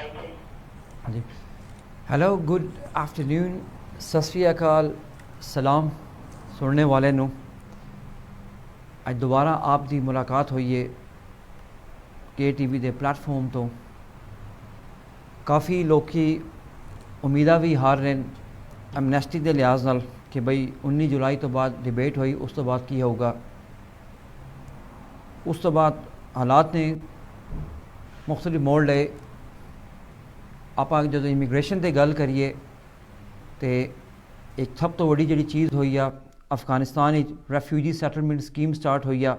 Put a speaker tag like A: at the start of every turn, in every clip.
A: हाँ जी। Hello, good afternoon, सत श्री अकाल, सलाम सुनने वाले नू। अज दोबारा आप दी मुलाकात हुई है के टी वी दे प्लेटफॉर्म तो। काफ़ी लोग उम्मीदा भी हार रहे हैं एमनेस्टी के लिहाज नाल कि बई 19 जुलाई तो बाद डिबेट हुई, उस तो बाद की होगा। उस तो बाद हालात ने मुख्तलिफ मोड़ लए। आप जो इमीग्रेशन की गल करिए तो एक सब तो वही जी चीज़ हुई आ, Afghanistan refugee settlement scheme start हुई आ,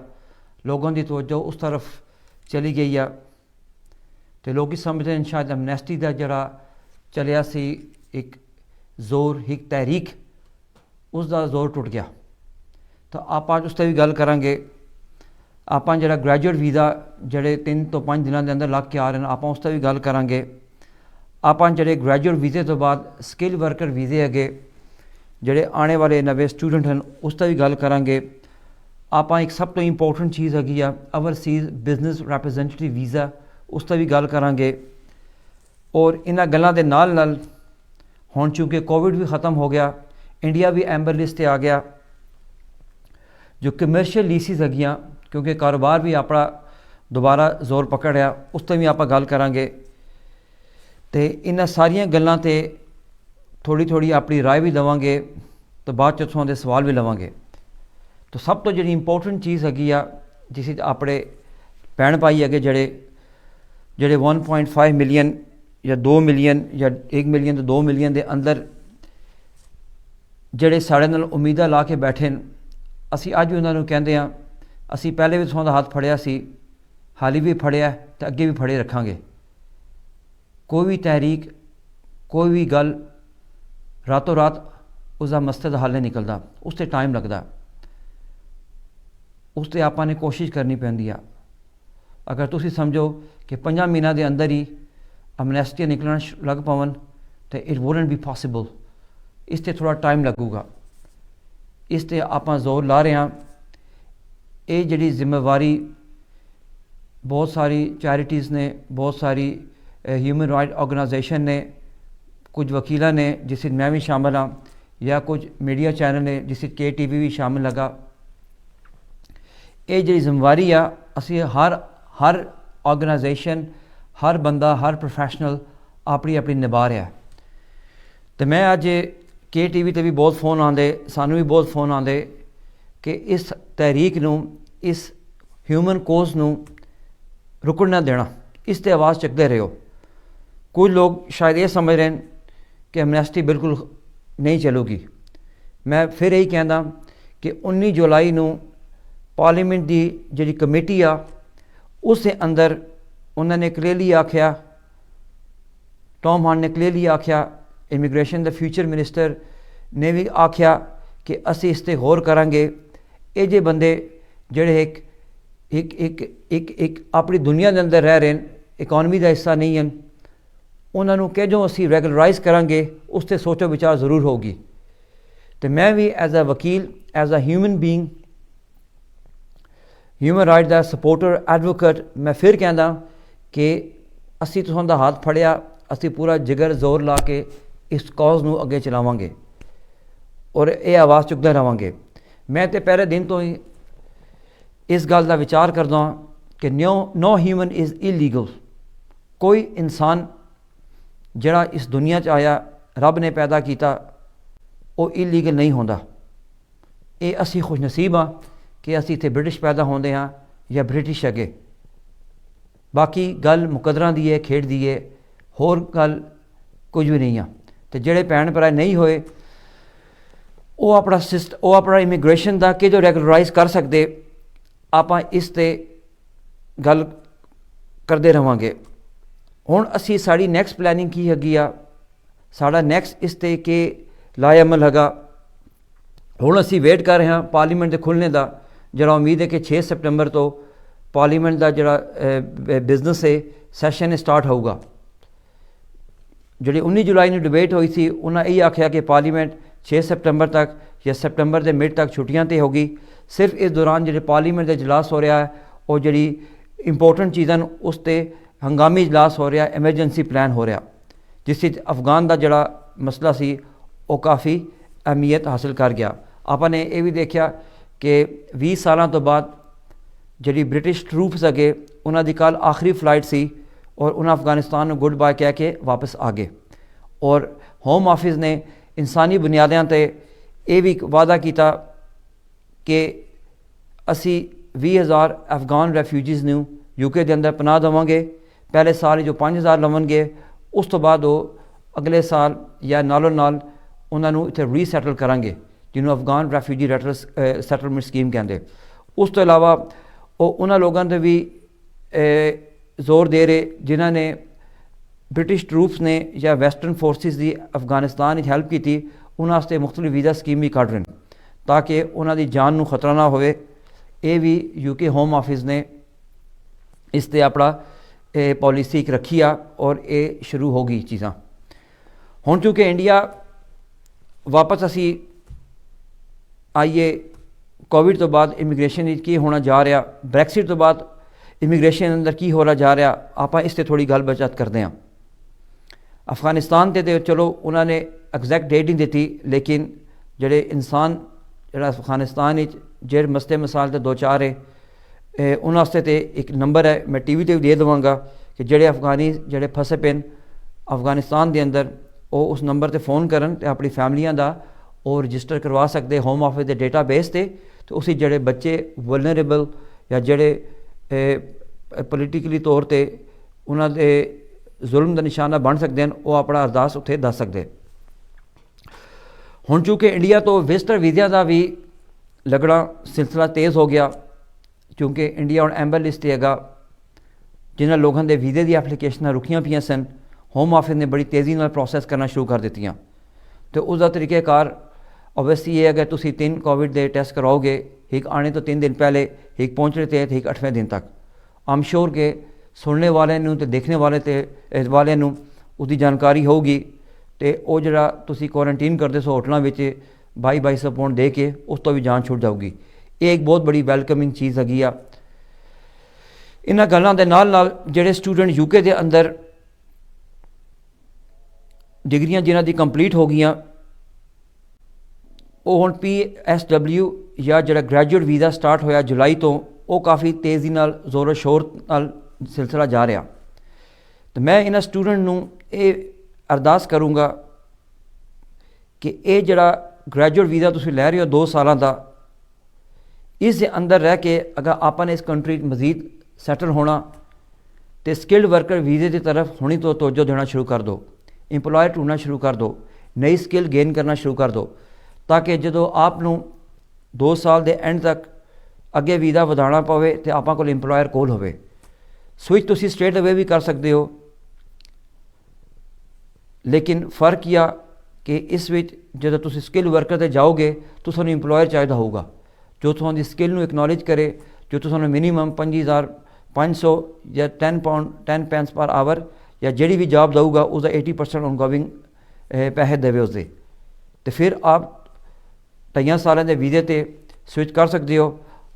A: लोगों की तवज्जो उस तरफ चली गई आ। तो लोग समझते हैं शायद एमनेस्टी का जरा चलिया सी एक जोर, एक तहरीक, उसका जोर टुट गया। तो आप आज उस पर भी गल करांगे। आप जरा ग्रैजुएट वीज़ा जड़े 3 तो 5 दिनों के अंदर लग के आ रहे हैं, आप उस पर भी गल करांगे। आप जड़े ग्रैजुएट वीज़े तो बाद स्किल वर्कर वीज़े अगे जड़े आने वाले नवे स्टूडेंट हैं, उस पर भी गल करांगे। आप एक सब तो इंपोर्टेंट चीज़ हैगी आ ओवरसीज़ बिजनेस रिप्रजेंटेटिव वीज़ा, उस पर भी गल करांगे। और इन्हां गल्लां दे नाल नाल हुण चूँकि कोविड भी ख़त्म हो गया, इंडिया भी एम्बर लिस्ट पर आ गया। जो कमर्शियल लीसिस हैगियां, क्योंकि कारोबार भी अपना दोबारा जोर पकड़िया, उस पर भी आप गल करांगे। तो इन्हां सारियां गल्लां ते थोड़ी थोड़ी अपनी राय भी देवांगे, तो बाद चों दे सवाल भी लवांगे। तो सब तो जी इंपोर्टेंट चीज़ हैगी आ जिस अपने भैन भाई अगे जड़े जड़े 1.5 मिलियन या 2 मिलियन या 1 मिलियन तो 2 मिलियन के अंदर जड़े साढ़े नाल उम्मीदा ला के बैठे हैं, असी अज भी उन्होंने कहते हैं, असी पहले भी तुहां दा हाथ फड़िया सी, हाली भी फड़िया तो अगे भी फड़े रखांगे। कोई भी तहरीक, कोई भी गल रातों रात उसका मसले हल नहीं निकलता, उस ते टाइम लगता, उस ते आपां ने कोशिश करनी पैंदी आ। अगर तुसी समझो कि 5 महीनों के अंदर ही एमनेस्टी निकलना लग पवन तो इट वुडंट बी पॉसिबल, इस ते थोड़ा टाइम लगूगा। इस ते आपां जोर ला रहे हैं। ये जिहड़ी जिम्मेवारी बहुत सारी चैरिटीज़ ने, बहुत सारी ह्यूमन राइट ऑर्गेनाइजेशन ने, कुछ वकीलों ने जिस मैं भी शामिल हाँ, या कुछ मीडिया चैनल ने जिस KTV भी शामिल लगा। ये जी जिम्मेवारी आ असी हर ऑर्गेनाइजेशन, हर बंदा, हर प्रोफैशनल अपनी अपनी निभा रहा है। तो मैं अज KTV ते भी बहुत फोन आते, सानू भी बहुत फोन आते कि इस तहरीक नू, इस ह्यूमन कोज नू रुकण ना देना, इस ते आवाज़ चुकते रहो। कुछ लोग शायद ये समझ रहे हैं कि एमनेस्टी बिल्कुल नहीं चलूगी। मैं फिर यही कहना कि 19 जुलाई नू पार्लीमेंट की जी कमेटी आ, उस अंदर उन्होंने क्लियरली आख्या, टॉम हार्ड ने क्लियरली आख्या, इमीग्रेशन द फ्यूचर मिनिस्टर ने भी आख्या कि असी इस ते गौर करांगे। ये जे बंदे जड़े एक एक एक एक एक अपनी दुनिया के अंदर रह रहे हैं, इकॉनमी का हिस्सा नहीं हैं, उन्होंने किजों असी रैगुलराइज करांगे, उस ते सोचो विचार जरूर होगी। तो मैं भी एज अ वकील, as a human being, human right का सपोर्टर, एडवोकेट, मैं फिर कहना कि असी तुहां दा हाथ फड़िया, असी पूरा जिगर जोर ला के इस कॉज नू अगे चलावांगे और ये आवाज़ चुकते रहांगे। मैं तो पहले दिन तो ही इस गल का विचार करदा कि नो ह्यूमन इज़ इलीगल। कोई इंसान जड़ा इस दुनिया च आया, रब ने पैदा किया, वो इलीगल नहीं होंदा। ये असी खुशनसीब हाँ कि असी इत्थे ब्रिटिश पैदा होंदे हाँ या ब्रिटिश अगे। बाकी गल मुकदरां दी है, खेड दी है, होर गल कुछ भी नहीं आ। तो जेड़े भैन भरा नहीं होए वो अपना इमीग्रेशन का कि जो रैगुलराइज कर सकते, आप इस ते गल करते रहांगे। हुण असी साड़ी नैक्सट प्लैनिंग की हैगी आ, साड़ा नैक्सट इस ते के लाएअमल हैगा। हुण असी वेट कर रहे हैं पार्लीमेंट के खुलने का, जरा उम्मीद है कि 6 सितंबर तो पार्लीमेंट का जरा बिजनेस है सैशन स्टार्ट होगा। जी 19 जुलाई में डिबेट हुई थी, उन्हें यही आख्या कि पार्लीमेंट 6 सितंबर तक या सितंबर के मिड तक छुट्टियां तो होगी। सिर्फ इस दौरान जो पार्लीमेंट का इजलास हो रहा है, और जी इंपोर्टेंट चीज़ां उस ते ਹੰਗਾਮੀ ਇਜਲਾਸ ਹੋ ਰਿਹਾ, ਐਮਰਜੈਂਸੀ ਪਲਾਨ ਹੋ ਰਿਹਾ, ਜਿਸ ਵਿੱਚ ਅਫਗਾਨ ਦਾ ਜਿਹੜਾ ਮਸਲਾ ਸੀ ਉਹ ਕਾਫੀ ਅਹਿਮੀਅਤ ਹਾਸਿਲ ਕਰ ਗਿਆ। ਆਪਾਂ ਨੇ ਇਹ ਵੀ ਦੇਖਿਆ ਕਿ 20 ਸਾਲਾਂ ਤੋਂ ਬਾਅਦ ਜਿਹੜੀ ਬ੍ਰਿਟਿਸ਼ ਟਰੂਪਸ ਅੱਗੇ ਉਹਨਾਂ ਦੀ ਕੱਲ੍ਹ ਆਖਰੀ ਫਲਾਈਟ ਸੀ ਔਰ ਉਹਨਾਂ ਅਫਗਾਨਿਸਤਾਨ ਨੂੰ ਗੁੱਡ ਬਾਏ ਕਹਿ ਕੇ ਵਾਪਸ ਆ ਗਏ। ਔਰ ਹੋਮ ਆਫਿਸ ਨੇ ਇਨਸਾਨੀ ਬੁਨਿਆਦਾਂ 'ਤੇ ਇਹ ਵੀ ਵਾਅਦਾ ਕੀਤਾ ਕਿ ਅਸੀਂ 20,000 ਅਫਗਾਨ ਰੈਫਿਊਜੀਜ਼ ਨੂੰ UK ਦੇ ਅੰਦਰ ਪਨਾਹ ਦੇਵਾਂਗੇ। ਪਹਿਲੇ ਸਾਲ ਜੋ 5,000 ਲਵਣਗੇ, ਉਸ ਤੋਂ ਬਾਅਦ ਉਹ ਅਗਲੇ ਸਾਲ ਜਾਂ ਨਾਲੋਂ ਨਾਲ ਉਹਨਾਂ ਨੂੰ ਇੱਥੇ ਰੀਸੈਟਲ ਕਰਾਂਗੇ, ਜਿਹਨੂੰ ਅਫਗਾਨ ਰੈਫਿਊਜੀ ਸੈਟਲਮੈਂਟ ਸਕੀਮ ਕਹਿੰਦੇ। ਉਸ ਤੋਂ ਇਲਾਵਾ ਉਹ ਉਹਨਾਂ ਲੋਕਾਂ 'ਤੇ ਵੀ ਜ਼ੋਰ ਦੇ ਰਹੇ ਜਿਨ੍ਹਾਂ ਨੇ ਬ੍ਰਿਟਿਸ਼ ਟਰੂਪਸ ਨੇ ਜਾਂ ਵੈਸਟਰਨ ਫੋਰਸਿਸ ਦੀ ਅਫਗਾਨਿਸਤਾਨ ਵਿੱਚ ਹੈਲਪ ਕੀਤੀ, ਉਹਨਾਂ ਵਾਸਤੇ ਮੁਖਤਲਿਫ ਵੀਜ਼ਾ ਸਕੀਮ ਵੀ ਕੱਢ ਰਹੇ ਨੇ ਤਾਂ ਕਿ ਉਹਨਾਂ ਦੀ ਜਾਨ ਨੂੰ ਖਤਰਾ ਨਾ ਹੋਵੇ। ਇਹ ਵੀ UK ਹੋਮ ਆਫਿਸ ਨੇ ਇਸ 'ਤੇ ਆਪਣਾ ਪੋਲਿਸੀ ਇੱਕ ਰੱਖੀ ਆ ਔਰ ਇਹ ਸ਼ੁਰੂ ਹੋ ਗਈ ਚੀਜ਼ਾਂ। ਹੁਣ ਚੂँकि ਇੰਡੀਆ ਵਾਪਸ ਅਸੀਂ ਆਈਏ, ਕੋਵਿਡ ਤੋਂ ਬਾਅਦ ਇਮੀਗ੍ਰੇਸ਼ਨ ਵਿੱਚ ਕੀ ਹੋਣਾ ਜਾ ਰਿਹਾ, ਬ੍ਰੈਕਸਿਟ ਤੋਂ ਬਾਅਦ ਇਮੀਗ੍ਰੇਸ਼ਨ ਅੰਦਰ ਕੀ ਹੋਣਾ ਜਾ ਰਿਹਾ, ਆਪਾਂ ਇਸ 'ਤੇ ਥੋੜ੍ਹੀ ਗੱਲ ਬਾਤ ਕਰਦੇ ਹਾਂ। ਅਫਗਾਨਿਸਤਾਨ 'ਤੇ ਚਲੋ ਉਹਨਾਂ ਨੇ ਐਗਜ਼ੈਕਟ ਡੇਟ ਨਹੀਂ ਦਿੱਤੀ, ਲੇਕਿਨ ਜਿਹੜੇ ਇਨਸਾਨ ਜਿਹੜਾ ਅਫਗਾਨਿਸਤਾਨ ਵਿੱਚ ਜਿਹੜੇ ਮਸਲੇ ਮਸਾਲ ਦੇ ਦੋ ਚਾਰ ਹੈ ਉਹਨਾਂ ਵਾਸਤੇ ਤੇ ਇੱਕ ਨੰਬਰ ਹੈ, ਮੈਂ TV 'ਤੇ ਵੀ ਦੇ ਦੇਵਾਂਗਾ ਕਿ ਜਿਹੜੇ ਅਫਗਾਨੀ ਜਿਹੜੇ ਫਸੇ ਪਏ ਅਫਗਾਨਿਸਤਾਨ ਦੇ ਅੰਦਰ, ਉਹ ਉਸ ਨੰਬਰ 'ਤੇ फ़ोन ਕਰਨ ਅਤੇ ਆਪਣੀ ਫੈਮਲੀਆਂ ਦਾ ਉਹ ਰਜਿਸਟਰ ਕਰਵਾ ਸਕਦੇ ਹੋਮ ਆਫਿਸ ਦੇ ਡੇਟਾਬੇਸ 'ਤੇ। ਅਤੇ ਉਸ ਜਿਹੜੇ ਬੱਚੇ ਵਲਨਰੇਬਲ ਜਾਂ ਜਿਹੜੇ ਪੋਲੀਟੀਕਲੀ ਤੌਰ 'ਤੇ ਉਹਨਾਂ ਦੇ ਜ਼ੁਲਮ ਦਾ ਨਿਸ਼ਾਨਾ ਬਣ ਸਕਦੇ ਹਨ, ਉਹ ਆਪਣਾ ਅਰਦਾਸ ਉੱਥੇ ਦੱਸ ਸਕਦੇ। ਹੁਣ ਚੂँकि ਇੰਡੀਆ ਤੋਂ ਵਿਜ਼ਟਰ ਵੀਜ਼ਿਆਂ ਦਾ ਵੀ ਲੱਗਣਾ ਸਿਲਸਿਲਾ ਤੇਜ਼ ਹੋ ਗਿਆ, ਕਿਉਂਕਿ ਇੰਡੀਆ ਹੁਣ ਐਂਬਰ ਲਿਸਟ 'ਤੇ ਹੈਗਾ। ਜਿਨ੍ਹਾਂ ਲੋਕਾਂ ਦੇ ਵੀਜ਼ੇ ਦੀ ਐਪਲੀਕੇਸ਼ਨਾਂ ਰੁਕੀਆਂ ਪਈਆਂ ਸਨ, ਹੋਮ ਆਫਿਸ ਨੇ ਬੜੀ ਤੇਜ਼ੀ ਨਾਲ ਪ੍ਰੋਸੈਸ ਕਰਨਾ ਸ਼ੁਰੂ ਕਰ ਦਿੱਤੀਆਂ। ਅਤੇ ਉਸਦਾ ਤਰੀਕੇਕਾਰ ਓਬਵੀਅਸਲੀ ਇਹ ਅਗਰ ਤੁਸੀਂ 3 ਕੋਵਿਡ ਦੇ ਟੈਸਟ ਕਰਾਓਗੇ, ਇੱਕ ਆने ਤੋਂ 3 दिन पहले, एक पहुँचने ਤੇ ਇੱਕ 8वें दिन तक। ਆਮ ਸ਼ੋਰ ਕਿ ਸੁਣਨੇ ਵਾਲੇ ਨੂੰ ਅਤੇ ਦੇਖਣੇ ਵਾਲੇ ਤੇ ਵਾਲਿਆਂ ਨੂੰ ਉਹਦੀ ਜਾਣਕਾਰੀ ਹੋਊਗੀ ਅਤੇ ਉਹ ਜਿਹੜਾ ਤੁਸੀਂ ਕੁਆਰੰਟੀਨ ਕਰਦੇ ਸੋ ਹੋਟਲਾਂ ਵਿੱਚ 2200 ਪਾਉਂਡ ਦੇ ਕੇ ਉਸ ਤੋਂ ਵੀ ਜਾਨ ਛੁੱਟ ਜਾਊਗੀ। ਇਹ ਇੱਕ ਬਹੁਤ ਬੜੀ ਵੈਲਕਮਿੰਗ ਚੀਜ਼ ਹੈਗੀ ਆ। ਇਹਨਾਂ ਗੱਲਾਂ ਦੇ ਨਾਲ ਨਾਲ ਜਿਹੜੇ ਸਟੂਡੈਂਟ UK ਦੇ ਅੰਦਰ ਡਿਗਰੀਆਂ ਜਿਨ੍ਹਾਂ ਦੀ ਕੰਪਲੀਟ ਹੋ ਗਈਆਂ, ਉਹ ਹੁਣ PSW ਜਾਂ ਜਿਹੜਾ ਗ੍ਰੈਜੂਏਟ ਵੀਜ਼ਾ ਸਟਾਰਟ ਹੋਇਆ ਜੁਲਾਈ ਤੋਂ, ਉਹ ਕਾਫੀ ਤੇਜ਼ੀ ਨਾਲ ਜ਼ੋਰੋ ਸ਼ੋਰ ਨਾਲ ਸਿਲਸਿਲਾ ਜਾ ਰਿਹਾ। ਅਤੇ ਮੈਂ ਇਹਨਾਂ ਸਟੂਡੈਂਟ ਨੂੰ ਇਹ ਅਰਦਾਸ ਕਰੂੰਗਾ ਕਿ ਇਹ ਜਿਹੜਾ ਗ੍ਰੈਜੂਏਟ ਵੀਜ਼ਾ ਤੁਸੀਂ ਲੈ ਰਹੇ ਹੋ 2 ਸਾਲਾਂ ਦਾ, ਇਸ ਦੇ ਅੰਦਰ ਰਹਿ ਕੇ ਅਗਰ ਆਪਾਂ ਨੇ ਇਸ ਕੰਟਰੀ ਮਜ਼ੀਦ ਸੈਟਲ ਹੋਣਾ ਅਤੇ ਸਕਿਲਡ ਵਰਕਰ ਵੀਜ਼ੇ ਦੀ ਤਰਫ ਹੁਣੀ ਤੋਂ ਤਵੱਜੋ ਦੇਣਾ ਸ਼ੁਰੂ ਕਰ ਦਿਓ, ਇੰਪਲੋਇਰ ਢੂੰढਣਾ ਸ਼ੁਰੂ ਕਰ ਦਿਓ, ਨਈ ਸਕਿੱਲ ਗੇਨ ਕਰਨਾ ਸ਼ੁਰੂ ਕਰ ਦਿਓ, ਤਾਂ ਕਿ ਜਦੋਂ ਆਪ ਨੂੰ 2 ਸਾਲ ਦੇ ਐਂਡ ਤੱਕ ਅੱਗੇ ਵੀਜ਼ਾ ਵਧਾਉਣਾ ਪਵੇ ਅਤੇ ਆਪਾਂ ਕੋਲ ਇੰਪਲੋਇਰ ਕੋਲ ਹੋਵੇ। ਸਵਿਚ ਤੁਸੀਂ ਸਟ੍ਰੇਟ ਅਵੇ ਵੀ ਕਰ ਸਕਦੇ ਹੋ, ਲੇਕਿਨ ਫਰਕ ਇਹ ਆ ਕਿ ਇਸ ਵਿੱਚ ਜਦੋਂ ਤੁਸੀਂ ਸਕਿੱਲ ਵਰਕਰ 'ਤੇ ਜਾਓਗੇ ਤਾਂ ਤੁਹਾਨੂੰ ਇੰਪਲੋਇਰ ਚਾਹੀਦਾ ਹੋਊਗਾ ਜੋ ਤੁਹਾਡੀ ਸਕਿੱਲ ਨੂੰ ਇਕਨੋਲੇਜ ਕਰੇ, ਜੋ ਤੁਹਾਨੂੰ ਮਿਨੀਮਮ 5,500 ਜਾਂ 10 pence ਪਰ ਆਵਰ ਜਾਂ ਜਿਹੜੀ ਵੀ ਜੌਬ ਦਊਗਾ ਉਸਦਾ 80% ਔਨਗੋਇੰਗ ਪੈਸੇ ਦੇਵੇ ਉਸਦੇ। ਅਤੇ ਫਿਰ ਆਪ 2 ਸਾਲਾਂ ਦੇ ਵੀਜ਼ੇ 'ਤੇ ਸਵਿਚ ਕਰ ਸਕਦੇ ਹੋ।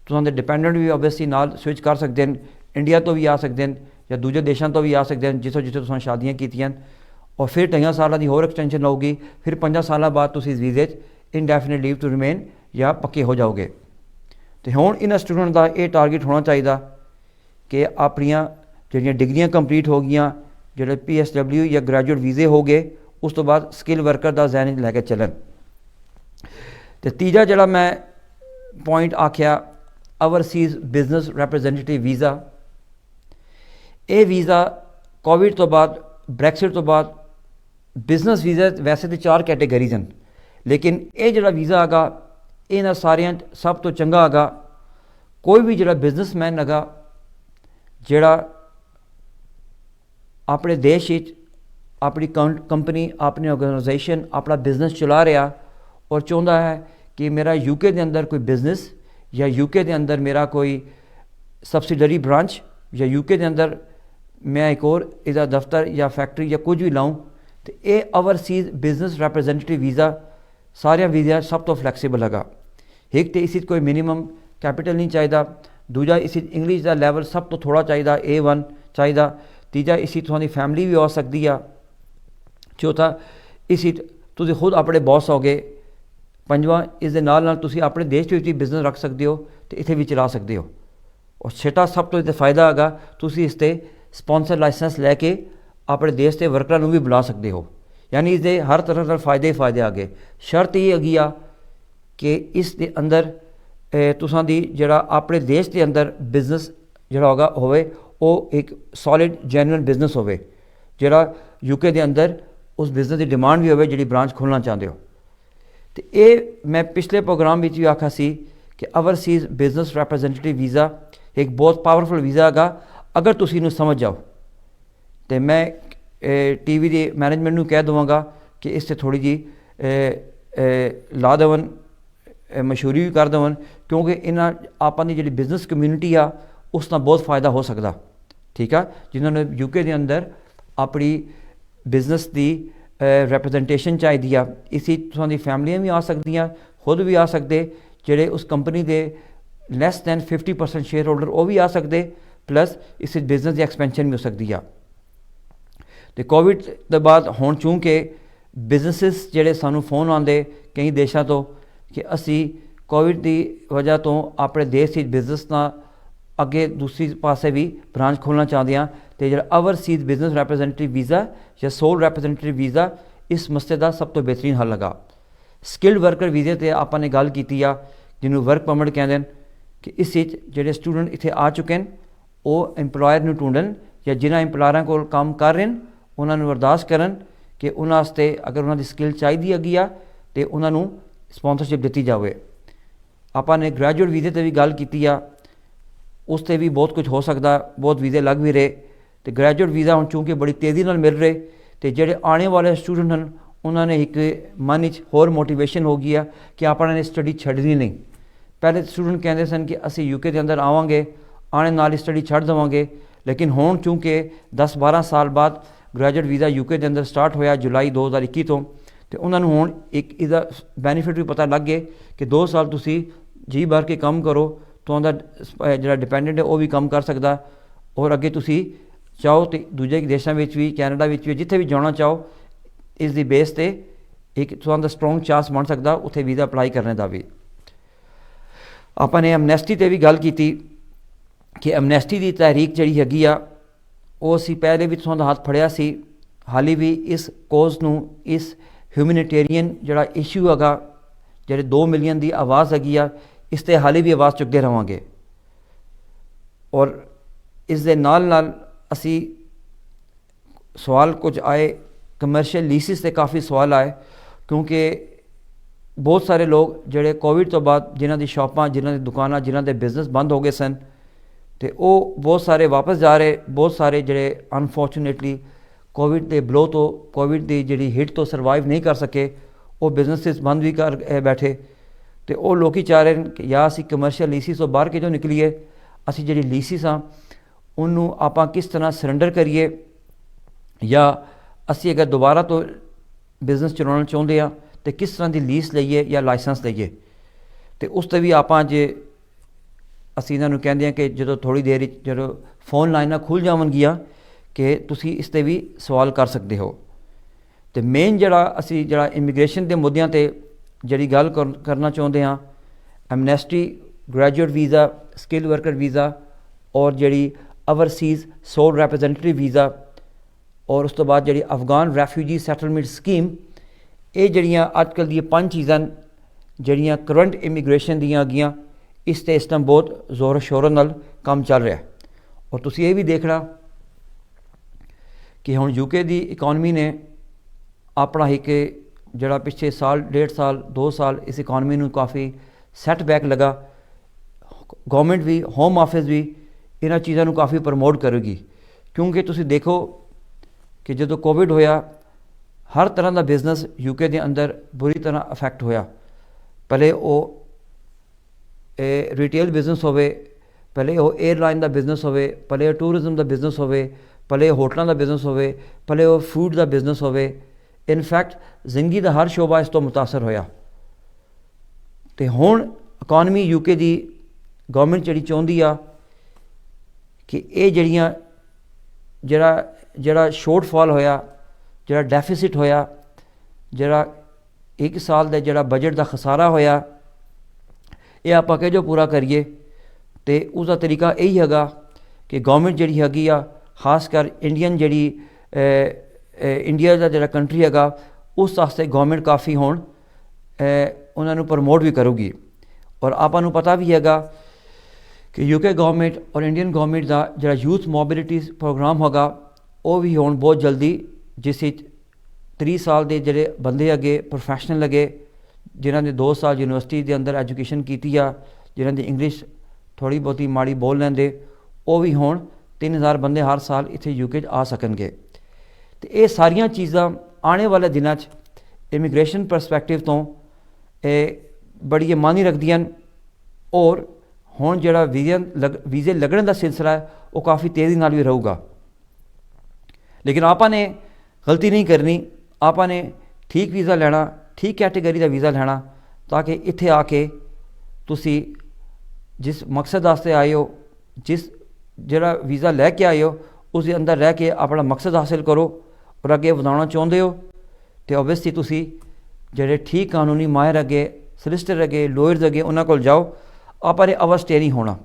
A: ਤੁਹਾਡੇ ਡਿਪੈਂਡੈਂਟ ਵੀ ਓਬਵੀਅਸਲੀ ਨਾਲ ਸਵਿਚ ਕਰ ਸਕਦੇ ਹਨ, ਇੰਡੀਆ ਤੋਂ ਵੀ ਆ ਸਕਦੇ ਹਨ ਜਾਂ ਦੂਜੇ ਦੇਸ਼ਾਂ ਤੋਂ ਵੀ ਆ ਸਕਦੇ ਹਨ ਜਿੱਥੋਂ ਤੁਸੀਂ ਸ਼ਾਦੀਆਂ ਕੀਤੀਆਂ, ਔਰ ਫਿਰ 2 ਸਾਲਾਂ ਦੀ ਹੋਰ ਐਕਸਟੈਂਸ਼ਨ ਹੋਊਗੀ। ਫਿਰ 5 ਸਾਲਾਂ ਬਾਅਦ ਤੁਸੀਂ ਇਸ ਵੀਜ਼ੇ 'ਚ ਇਨਡੈਫੀਨਿਟ ਲੀਵ ਟੂ ਰਿਮੇਨ ਜਾਂ ਪੱਕੇ ਹੋ ਜਾਓਗੇ। ਅਤੇ ਹੁਣ ਇਹਨਾਂ ਸਟੂਡੈਂਟ ਦਾ ਇਹ ਟਾਰਗੇਟ ਹੋਣਾ ਚਾਹੀਦਾ ਕਿ ਆਪਣੀਆਂ ਜਿਹੜੀਆਂ ਡਿਗਰੀਆਂ ਕੰਪਲੀਟ ਹੋ ਗਈਆਂ, ਜਿਹੜੇ PSW ਜਾਂ ਗ੍ਰੈਜੂਏਟ ਵੀਜ਼ੇ ਹੋ ਗਏ, ਉਸ ਤੋਂ ਬਾਅਦ ਸਕਿੱਲ ਵਰਕਰ ਦਾ ਜ਼ਹਿਨ ਲੈ ਕੇ ਚੱਲਣ। ਅਤੇ ਤੀਜਾ ਜਿਹੜਾ ਮੈਂ ਪੁਆਇੰਟ ਆਖਿਆ, ਓਵਰਸੀਜ਼ ਬਿਜ਼ਨਸ ਰੈਪਰੈਜ਼ੈਂਟੇਟਿਵ ਵੀਜ਼ਾ। ਇਹ ਵੀਜ਼ਾ ਕੋਵਿਡ ਤੋਂ ਬਾਅਦ, ਬ੍ਰੈਕਸਿਟ ਤੋਂ ਬਾਅਦ ਬਿਜ਼ਨਸ ਵੀਜ਼ਾ ਵੈਸੇ ਤਾਂ 4 ਕੈਟੇਗਰੀਜ਼ ਹਨ, ਲੇਕਿਨ ਇਹ ਜਿਹੜਾ ਵੀਜ਼ਾ ਹੈਗਾ ਇਹਨਾਂ ਸਾਰਿਆਂ ਸਭ ਤੋਂ ਚੰਗਾ ਹੈਗਾ। ਕੋਈ ਵੀ ਜਿਹੜਾ ਬਿਜ਼ਨਸਮੈਨ ਹੈਗਾ ਜਿਹੜਾ ਆਪਣੇ ਦੇਸ਼ ਵਿੱਚ ਆਪਣੀ ਕੰਪਨੀ, ਆਪਣੀ ਆਰਗੇਨਾਈਜੇਸ਼ਨ, ਆਪਣਾ ਬਿਜ਼ਨਸ ਚਲਾ ਰਿਹਾ ਔਰ ਚਾਹੁੰਦਾ ਹੈ ਕਿ ਮੇਰਾ UK ਦੇ ਅੰਦਰ ਕੋਈ ਬਿਜ਼ਨਸ ਜਾਂ UK ਦੇ ਅੰਦਰ ਮੇਰਾ ਕੋਈ ਸਬਸਿਡਰੀ ਬ੍ਰਾਂਚ ਜਾਂ UK ਦੇ ਅੰਦਰ ਮੈਂ ਇੱਕ ਹੋਰ ਇਹਦਾ ਦਫ਼ਤਰ ਜਾਂ ਫੈਕਟਰੀ ਜਾਂ ਕੁਝ ਵੀ ਲਾऊं, ਅਤੇ ਇਹ ਓਵਰਸੀਜ਼ ਬਿਜ਼ਨਸ ਰੈਪਰੈਜ਼ੈਂਟੇਟਿਵ ਵੀਜ਼ਾ ਸਾਰਿਆਂ ਵੀਜ਼ਾ ਸਭ ਤੋਂ ਫਲੈਕਸੀਬਲ ਹੈਗਾ। ਇੱਕ ਤਾਂ ਇਸ ਵਿੱਚ ਕੋਈ ਮਿਨੀਮਮ ਕੈਪੀਟਲ ਨਹੀਂ ਚਾਹੀਦਾ, ਦੂਜਾ ਇਸ ਵਿੱਚ ਇੰਗਲਿਸ਼ ਦਾ ਲੈਵਲ ਸਭ ਤੋਂ ਥੋੜ੍ਹਾ ਚਾਹੀਦਾ, A1 ਚਾਹੀਦਾ, तीजा इसी तुहाडी फैमिली भी आ सकती आ। चौथा इसी तुसीं खुद अपने बॉस हो गए। पंजवां इस दे नाल नाल तुसीं अपने देश विच भी बिजनेस रख सकते हो तो इत्थे भी चला सकते हो। और छठा सब तो इत्ते फायदा हैगा तुसीं इस ते स्पॉन्सर लाइसेंस लैके अपने देश के वर्करां नूं भी बुला सकते हो। यानी इसके हर तरह के फायदे ही फायदे आ गए। शर्त ये हैगी आ कि इस दे अंदर तुसां दी जिहड़ा अपने देश के अंदर बिजनेस जिहड़ा होगा होवे वो एक सॉलिड जैनुअन बिजनेस होवे जिहड़ा यूके के अंदर उस बिजनेस की डिमांड भी होवे जिहड़ी ब्रांच खोलना चाहते हो। तो ये मैं पिछले प्रोग्राम में भी आखा सी कि ओवरसीज़ बिजनेस रैप्रजेंटेटिव वीज़ा एक बहुत पावरफुल वीज़ा हैगा अगर तुसीं इहनूं समझ जाओ। तो मैं टीवी के मैनेजमेंट नूं कह देवांगा कि इस थोड़ी जी ला देवन मशहूरी भी कर देवन क्योंकि इन्हां आपां दी जिहड़ी बिजनेस कम्यूनिटी आ उस नाल बहुत फ़ायदा हो सकदा। ठीक है, जिन्होंने यूके के अंदर अपनी बिजनेस की रैप्रजेंटेशन चाहिदी आ। इसी तुहाडी फैमिलियां भी आ सकदियां, खुद भी आ सकते, जिहड़े उस कंपनी के लैस दैन 50% शेयर होल्डर वो भी आ सकते, प्लस इस बिजनेस की एक्सपेंशन भी हो सकती है। तो कोविड के बाद हुण चूँकि बिजनेसिस जिहड़े सानूं फोन आते कई देशों तो कि असी कोविड की वजह तो अपने देश की बिजनेस का अगे दूसरी पासे भी ब्रांच खोलना चाहते हैं। तो जो ओवरसीज़ बिजनेस रैप्रजेंटेटिव वीज़ा या सोल रैप्रजेंटेटिव वीज़ा इस मसले का सब तो बेहतरीन हल लगा। स्किल्ड वर्कर वीज़े तो आपने गल की जिन्होंने वर्क परमिट कहते हैं कि इस जोड़े स्टूडेंट इतने आ चुके हैं वो इंपलॉयर में ढूंढन या जिन्हें इंपलॉयर को काम कर रहे हैं उन्होंने अरदास करन कि उन्होंने अगर उन्होंने स्किल चाहिए हैगी आ तो उन्होंने स्पॉन्सरशिप दी जाए। आपने ग्रैजुएट वीज़े पर भी गल की उस पर भी बहुत कुछ हो सकता, बहुत वीज़े लग भी रहे। तो ग्रैजुएट वीज़ा हम चूँकि बड़ी तेज़ी नाल मिल रहे तो जोड़े आने वाले स्टूडेंट हैं उन्होंने एक मन होर मोटिवेशन हो गई है कि आपने स्टडी छड्डनी नहीं। पहले स्टूडेंट कहते सन कि असी यूके के अंदर आवांगे आने नाल ही स्टडी छड्ड देवांगे, लेकिन हुण चूँकि 10-12 साल बाद ग्रैजुएट वीज़ा यूके के अंदर स्टार्ट होया जुलाई 2021 तो उन्होंने हुण एक इसका बैनीफिट भी पता लग गए कि 2 साल तुसी जी भर के काम करो तो उनका जो डिपेंडेंट है वो भी काम कर सकता और अगे तुसी चाहो तो दूजे देशों में भी कैनेडा भी जिथे भी जाना चाहो इस दी बेस ते एक तुहाडा स्ट्रोंग चांस बन सकता उत्थे वीज़ा अप्लाई करने का भी। आपने एमनैस्टी ते भी गल की कि एमनैस्टी की तहरीक जी हैगी आ वो असी पहले भी तुहाडा हाथ फड़िया सी, हाली भी इस कोज नूं इस ह्यूमैनिटेरियन जिहड़ा इशू हैगा जिहड़े 2 मिलियन की आवाज़ हैगी आ इस ते हाली भी आवाज़ चुकते रहांगे। और इस दे नाल नाल असी सवाल कुछ आए कमर्शियल लीसिस से काफ़ी सवाल आए क्योंकि बहुत सारे लोग जिहड़े कोविड तो बाद जिन्हां दी शॉपां जिन्हां दी दुकानां जिन्हां दे बिजनेस बंद हो गए सन तो वो बहुत सारे वापस जा रहे, बहुत सारे जिहड़े अनफॉर्चुनेटली कोविड के ब्लो तो कोविड की जिहड़ी हिट तो सर्वाइव नहीं कर सके वो बिजनेसिस बंद भी कर बैठे। तो वो लोग चाह रहे हैं कि या असी कमर्शियल लीसिस तो बाहर कितों निकलीए, असी जिहड़ी लीसिस हाँ उन्होंने आपां किस तरह सरेंडर करिए या असी अगर दोबारा तो बिजनेस चलाना चाहते हैं तो किस तरह की लीस लईए या लाइसेंस लईए। तो उस पर भी आपां जे असी इन्होंने कहते हैं कि जो थोड़ी देर जो फोन लाइनां खुल जावनगियां कि तुसी इस पर भी सवाल कर सकते हो। तो मेन जड़ा असी जड़ा इमीग्रेशन के मुद्दों पर जी गल करना चाहते हैं amnesty graduate visa skill worker visa और जी ओवरसीज़ सोल रैप्रजेंटेटिव वीज़ा और उस तो बाद जी अफगान रैफ्यूजी सैटलमेंट स्कीम ये जड़ियाँ अजकल दी 5 चीज़ां जड़ियाँ करंट इमीग्रेशन दियाँ अगियाँ इस ते इस टाइम बहुत जोर शोर नाल काम चल रहा है। और तुसी ये भी देखना कि हुण यूके की इकॉनमी ने अपना एक जड़ा पिछले साल 1.5 साल 2 साल इस इकॉनमी नूं काफ़ी सैटबैक लगा। गवर्नमेंट भी होम ऑफिस भी इन्हां चीज़ों काफ़ी प्रमोट करेगी क्योंकि तुसी देखो कि जो कोविड होया हर तरह का बिजनेस यूके के अंदर बुरी तरह अफेक्ट होया। पहले वो रिटेल बिजनेस होवे, पहले वो एयरलाइन का बिजनेस होवे, पहले टूरिज्म का बिजनेस होवे, पहले होटलों का बिजनेस होवे, पहले वो फूड का बिजनेस होवे। इनफैक्ट जिंदगी का हर शोबा इस तो मुतासर होया। तो हुण इकॉनमी यूके की गवर्नमेंट जी चाहती आ कि ये जड़ियाँ ਜਿਹੜਾ ਸ਼ੋਰਟਫਾਲ ਹੋਇਆ, ਜਿਹੜਾ ਡੈਫੀਸਿਟ ਹੋਇਆ, ਜਿਹੜਾ 1 ਸਾਲ ਦਾ ਜਿਹੜਾ ਬਜਟ ਦਾ ਖਸਾਰਾ ਹੋਇਆ, ਇਹ ਆਪਾਂ ਕਿਹੋ ਪੂਰਾ ਕਰੀਏ। ਅਤੇ ਉਸਦਾ ਤਰੀਕਾ ਇਹੀ ਹੈਗਾ ਕਿ ਗੌਰਮੈਂਟ ਜਿਹੜੀ ਹੈਗੀ ਆ, ਖਾਸ ਕਰ ਇੰਡੀਅਨ ਜਿਹੜੀ ਇੰਡੀਆ ਦਾ ਜਿਹੜਾ ਕੰਟਰੀ ਹੈਗਾ, ਉਸ ਵਾਸਤੇ ਗੌਰਮੈਂਟ ਕਾਫੀ ਹੁਣ ਉਹਨਾਂ ਨੂੰ ਪ੍ਰਮੋਟ ਵੀ ਕਰੂਗੀ। ਔਰ ਆਪਾਂ ਨੂੰ ਪਤਾ ਵੀ ਹੈਗਾ ਕਿ UK ਗੌਰਮੈਂਟ ਔਰ ਇੰਡੀਅਨ ਗੌਰਮੈਂਟ ਦਾ ਜਿਹੜਾ ਯੂਥ ਮੋਬਿਲਿਟੀ ਪ੍ਰੋਗਰਾਮ ਹੈਗਾ, ਉਹ ਵੀ ਹੁਣ ਬਹੁਤ ਜਲਦੀ, ਜਿਸ ਵਿੱਚ 30 ਸਾਲ ਦੇ ਜਿਹੜੇ ਬੰਦੇ ਅੱਗੇ ਪ੍ਰੋਫੈਸ਼ਨਲ ਲੱਗੇ, ਜਿਨ੍ਹਾਂ ਨੇ 2 ਸਾਲ ਯੂਨੀਵਰਸਿਟੀ ਦੇ ਅੰਦਰ ਐਜੂਕੇਸ਼ਨ ਕੀਤੀ ਆ, ਜਿਨ੍ਹਾਂ ਦੀ ਇੰਗਲਿਸ਼ ਥੋੜ੍ਹੀ ਬਹੁਤੀ ਮਾੜੀ ਬੋਲ ਲੈਂਦੇ, ਉਹ ਵੀ ਹੁਣ 3000 ਬੰਦੇ ਹਰ ਸਾਲ ਇੱਥੇ UK 'ਚ ਆ ਸਕਣਗੇ। ਅਤੇ ਇਹ ਸਾਰੀਆਂ ਚੀਜ਼ਾਂ ਆਉਣ ਵਾਲੇ ਦਿਨਾਂ 'ਚ ਇਮੀਗ੍ਰੇਸ਼ਨ ਪਰਸਪੈਕਟਿਵ ਤੋਂ ਇਹ ਬੜੀ ਮਾਨੀ ਰੱਖਦੀਆਂ ਹਨ। ਔਰ ਹੁਣ ਜਿਹੜਾ ਵੀਜ਼ੇ ਲੱਗਣ ਦਾ ਸਿਲਸਿਲਾ ਹੈ, ਉਹ ਕਾਫੀ ਤੇਜ਼ੀ ਨਾਲ ਵੀ ਰਹੂਗਾ। ਲੇਕਿਨ ਆਪਾਂ ਨੇ ਗਲਤੀ ਨਹੀਂ ਕਰਨੀ, ਆਪਾਂ ਨੇ ਠੀਕ ਵੀਜ਼ਾ ਲੈਣਾ, ਠੀਕ ਕੈਟੇਗਰੀ ਦਾ ਵੀਜ਼ਾ ਲੈਣਾ, ਤਾਂ ਕਿ ਇੱਥੇ ਆ ਕੇ ਤੁਸੀਂ ਜਿਸ ਮਕਸਦ ਵਾਸਤੇ ਆਏ ਹੋ, ਜਿਹੜਾ ਵੀਜ਼ਾ ਲੈ ਕੇ ਆਏ ਹੋ, ਉਸ ਦੇ ਅੰਦਰ ਰਹਿ ਕੇ ਆਪਣਾ ਮਕਸਦ ਹਾਸਿਲ ਕਰੋ। ਔਰ ਅੱਗੇ ਵਧਾਉਣਾ ਚਾਹੁੰਦੇ ਹੋ ਤਾਂ ਓਬਵੀਅਸਲੀ ਤੁਸੀਂ ਜਿਹੜੇ ਠੀਕ ਕਾਨੂੰਨੀ ਮਾਹਿਰ ਅੱਗੇ, ਸਲਿਸਟਰ ਅੱਗੇ, ਲੋਇਰਸ ਅੱਗੇ, ਉਹਨਾਂ ਕੋਲ ਜਾਓ। ਆਪਾਂ ਨੇ ਓਵਰਸਟੇ ਨਹੀਂ ਹੋਣਾ।